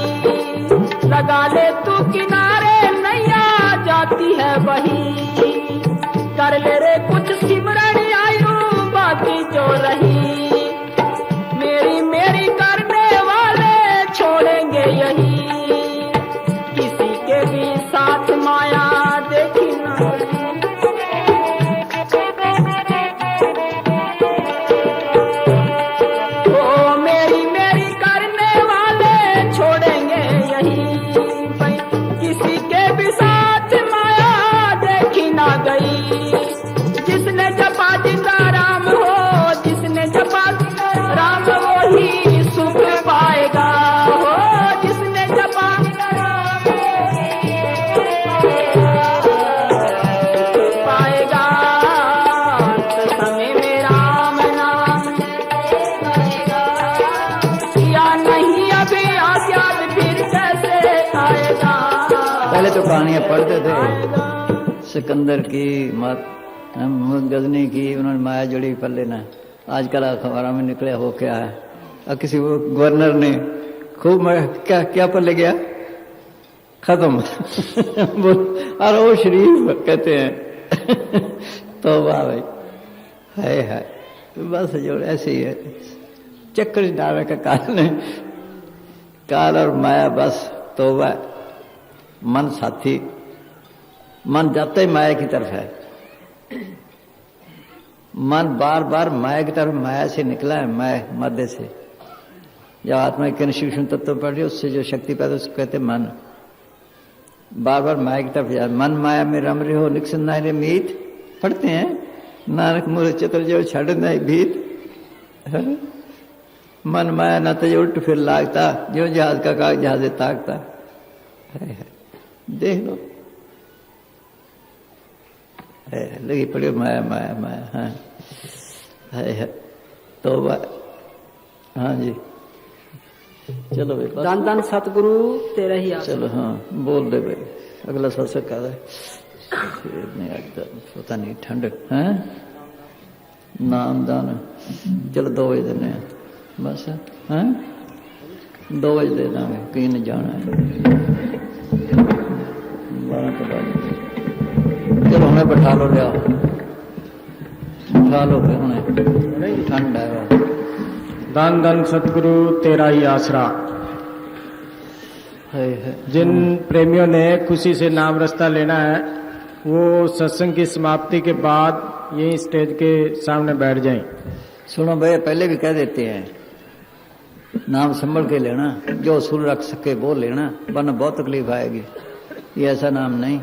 लगा ले तू किनारे नैया जाती है वही, कर ले रे कुछ सिमरन आयु बाकी जो रही। मेरी करने वाले छोड़ेंगे यही, किसी के भी साथ माया देखी ना। ओ मेरी करने वाले छोड़ेंगे यही, भाई किसी के भी साथ माया देखी ना गई। जिसने जपा जिंदा राम हो, जिसने जपा राम वही सुख पाएगा। हो जिसने जपा राम सुख पाएगा। तो समय में राम नाम आएगा, या नहीं अभी आजाद फिर कैसे आएगा। पहले तो कहानियां पढ़ते थे, सिकंदर की मत गजनी की, उन्होंने माया जोड़ी पढ़ लेना। आजकल अखबारों में निकले हो क्या है, और किसी वो गवर्नर ने खूब क्या पढ़ ले गया, खत्म। और वो शरीफ कहते हैं। तो वाह भाई, है बस जो ऐसे ही है, चक्कर डालने का काल है, काल और माया बस। तो वह मन साथी, मन जाते ही माया की तरफ है। मन बार बार माया की तरफ, माया से निकला है, माया मध्य से। जब आत्मा के सूक्ष्म तत्व पढ़ रही, उससे जो शक्ति पैदा उसको कहते मन। बार बार माया की तरफ जा, मन माया में रम रहे हो निकसंदाय मीत, पढ़ते हैं नानक मूल चतुर जो छड़ नहीं भीत। मन माया न तो उल्ट फिर लागता, जो जहाज का काग जहाजे ताकता। देख लो, लगी पड़े माया माया माया। हाँ है तो हाँ जी चलो भाई बस। धन धन सतगुरु तेरा ही आसरा। चलो हाँ बोल दे भाई अगला सत्संग का है नहीं एकदम पता नहीं ठंड है नाम दान चलो 2 बजे देने हैं बस हैं 2 बजे दे देंगे कहीं नहीं जाना है 12 के बाद चलो हमें बैठा लो लिया बैठा लो फिर उन्हें ठंड है दान दान सतगुरु तेरा ही आसरा। है जिन प्रेमियों ने खुशी से नाम रास्ता लेना है वो सत्संग की समाप्ति के बाद यही स्टेज के सामने बैठ जाएं। सुनो भैया पहले भी कह देते हैं नाम संभल के लेना जो सुर रख सके वो लेना वरना बहुत तकलीफ आएगी ये ऐसा नाम नहीं।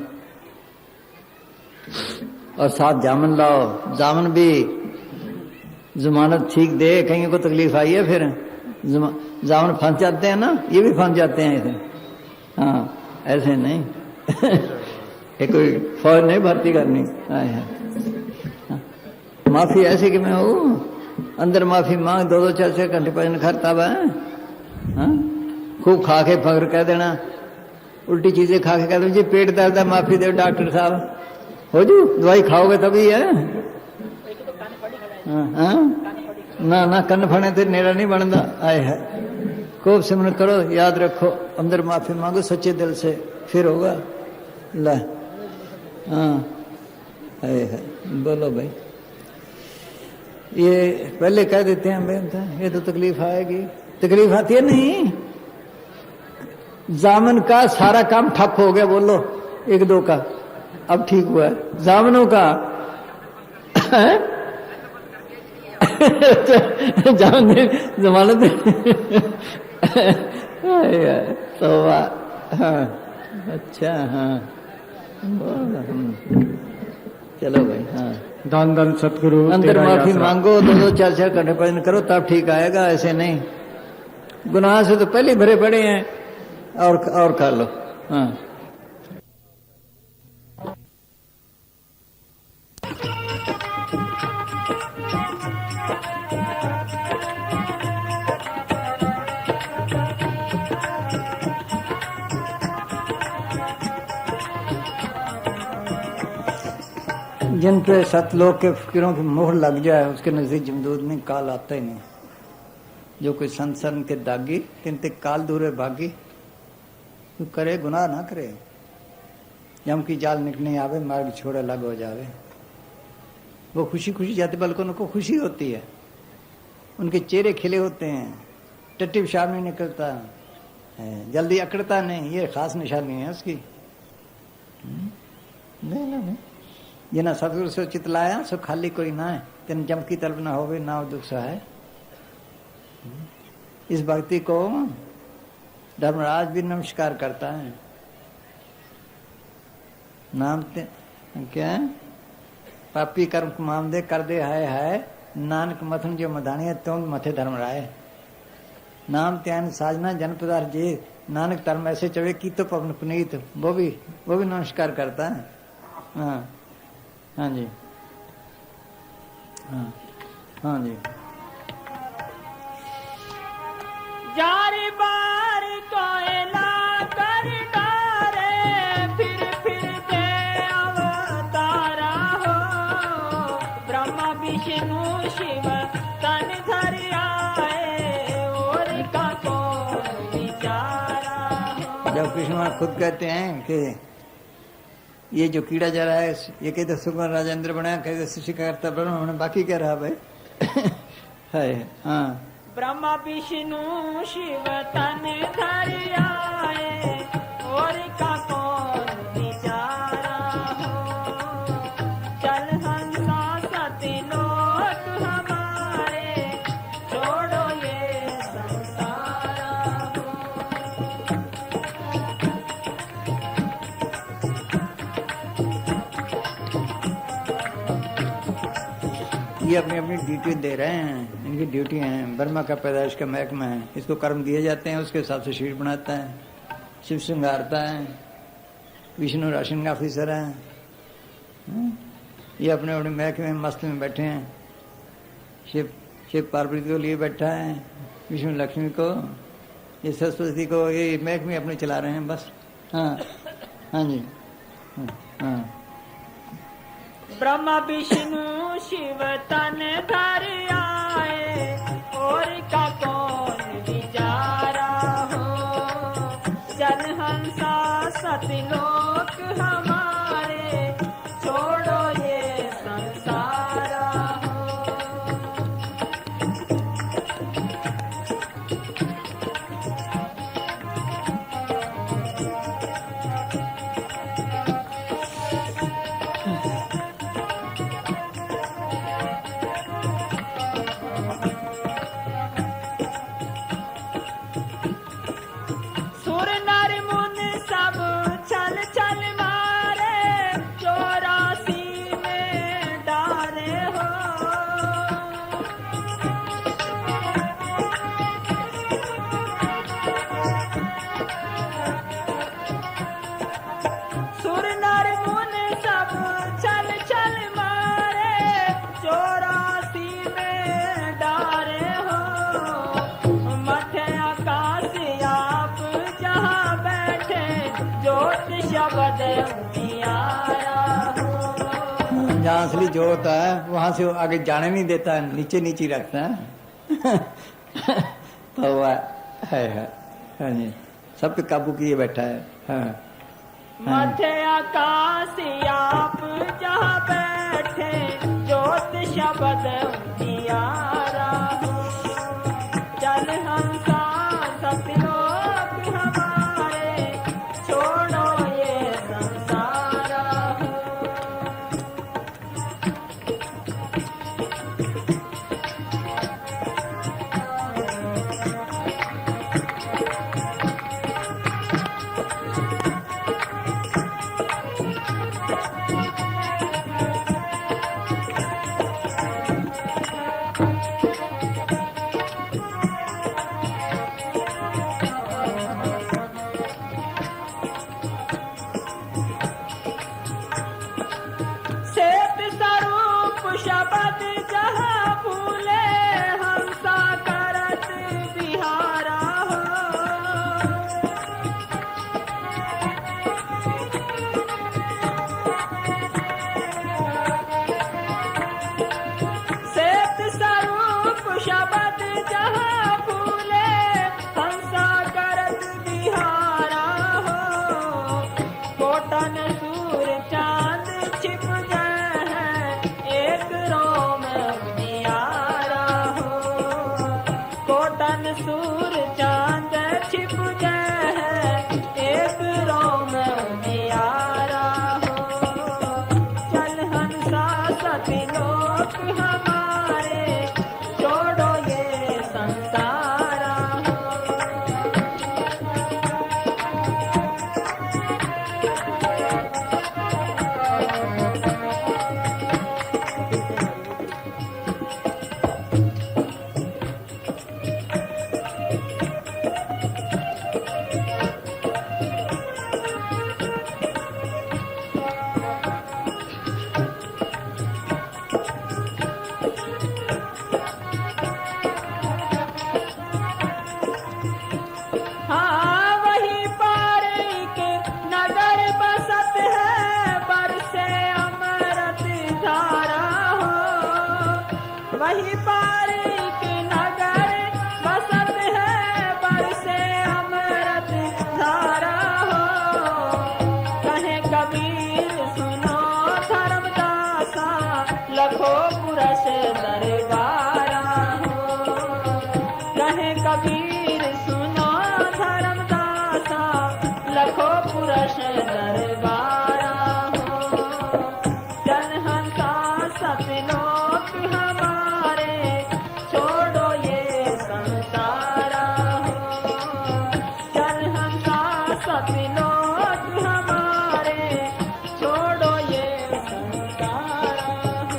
और साथ जामन लाओ जामन भी जमानत ठीक दे कहीं को तकलीफ आई है फिर जामन फंस जाते हैं ना ये भी फंस जाते हैं ऐसे हाँ ऐसे नहीं ये कोई फौज नहीं भर्ती करनी है माफी ऐसे कि मैं हूँ अंदर माफी मांग 2-2 4-4 घंटे भजन करता है हाँ? खूब खा के फकर कह देना उल्टी चीजें खा के कह दो जी पेट दर्द है माफी दो डॉक्टर साहब हो जू दवाई खाओगे तभी है हाँ? ना ना कन्न फने ते नेड़ा नहीं बनता आए है खूब सिमरन करो याद रखो अंदर माफी मांगो सच्चे दिल से फिर होगा ला हाँ आए है बोलो भाई ये पहले कह देते हैं भाई ये तो तकलीफ आएगी तकलीफ आती है नहीं जामन का सारा काम ठप हो गया बोलो 1-2 का अब ठीक हुआ है जामनों का जमानत तो हाँ अच्छा हाँ चलो भाई हाँ दान दान सतगुरु अंदर तेरा ही माफी आसरा। मांगो 2-2 4-4 घंटे भजन करो तब ठीक आएगा ऐसे नहीं गुनाह से तो पहले भरे पड़े हैं और कर लो हाँ जिन पे सतलोक के फकीरों की मोहर लग जाए उसके नजदीक जमदूद नहीं काल आता ही नहीं जो कोई संसन के दागी तिनते काल दूरे भागी तू करे गुनाह ना करे यम की जाल निकलने आवे मार्ग छोड़े अलग हो जावे वो खुशी खुशी जाते बल्कि उनको खुशी होती है उनके चेहरे खिले होते हैं टट्टी पेशाब नहीं निकलता है जल्दी अकड़ता नहीं ये खास निशानी है उसकी नहीं जिन्हें सतगुरु से चितलाया सो खाली कोई ना है तेन जम की तलब ना होवे ना दुख सा है इस भक्ति को धर्मराज भी नमस्कार करता है नाम क्या पापी कर्म कुमाम दे कर दे है नानक मथन जो मधानी तुम मथे धर्म राय नाम त्यान साजना जन पदार्थ जे नानक धर्म ऐसे चवे की तो पवन पुनीत वो भी नमस्कार करता है हाँ हाँ जी हाँ जी जारी बार कोयला कर डारे फिर दे अवतारा हो ब्रह्मा विष्णु शिव तन धर आए और का कौन विचारा हो। जब कृष्ण खुद कहते हैं कि ये जो कीड़ा जा रहा है ये कहते सुकुमार राजेंद्र बनाया कहते शिष्यकर्ता बना उन्होंने बाकी क्या रहा भाई है हाँ ब्रह्मा विष्णु शिव तन धर आए और का कौन विचारा हो चल हंसा सतलोक हमारे छोड़ो ये संसारा हो। ये अपनी अपनी ड्यूटी दे रहे हैं इनकी ड्यूटी है ब्रह्मा का पैदाइश का महकमा है इसको कर्म दिए जाते हैं उसके हिसाब से शीट बनाता है शिव श्रृंगारता है विष्णु राशन का ऑफिसर है ये अपने अपने महकमे में मस्त में बैठे हैं शिव शिव पार्वती को लिए बैठा है, विष्णु लक्ष्मी को, ये सरस्वती को, ये महकमे अपने चला रहे हैं बस। हाँ हाँ जी हाँ। ब्रह्मा विष्णु शिव तन धर आए, और का कौन विचारा हो। जन हंसा सतलोक हमारे, छोड़ो ये संसारा हो। सुर नर मुन सब छल छल मारे, 84 में डारे हो। सुर नर मुन सब छल छल मारे, 84 में डारे हो। मध्य आकाश आप जहाँ बैठे, ज्योत शब्द उजियारा हो। जहाँ असली जोत है वहां से वो आगे जाने नहीं देता है, नीचे नीचे रखता है। तो वह है हाँ जी, सब पे काबू किए बैठा है। हाँ मध्य आकाश आप जहाँ बैठे, ज्योत शब्द उजियारा हो। चल हंसा सतलोक हमारे, छोड़ो ये संसारा हो। श्वेत स्वरूप शब्द जहाँ फूले, हंसा करत बिहारा हो। श्वेत स्वरूप शब्द जहाँ फूले, हंसा करत बिहारा हो। कोटन सूर चांद छिप गए हैं, एक रोम उजियारा हो। कोटन सूर चांद छिप गए हैं, एक रोम उजियारा हो। चल हंसा सतलोक हमारे, छोड़ो ये संसारा हो। हाँ वही पार के नगर बसत है, बरसे अमृत धारा हो। वही पार के नगर बसत है, बरसे अमृत धारा हो। कहे कबीर सुनो धर्मदासा, लखो पुरुष दरबारा हो। कहे कबीर सुनो धर्मदासा, लखो पुरुष दरबारा हो। जन हंसा सतलोक हमारे, छोड़ो ये संसारा हो। जन हंसा सतलोक हमारे, छोड़ो ये संसारा हो।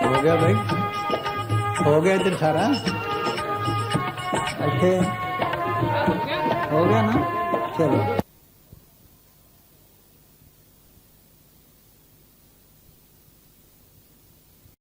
हो गया भाई, हो गया इधर सारा। अच्छे हो गया ना, चलो।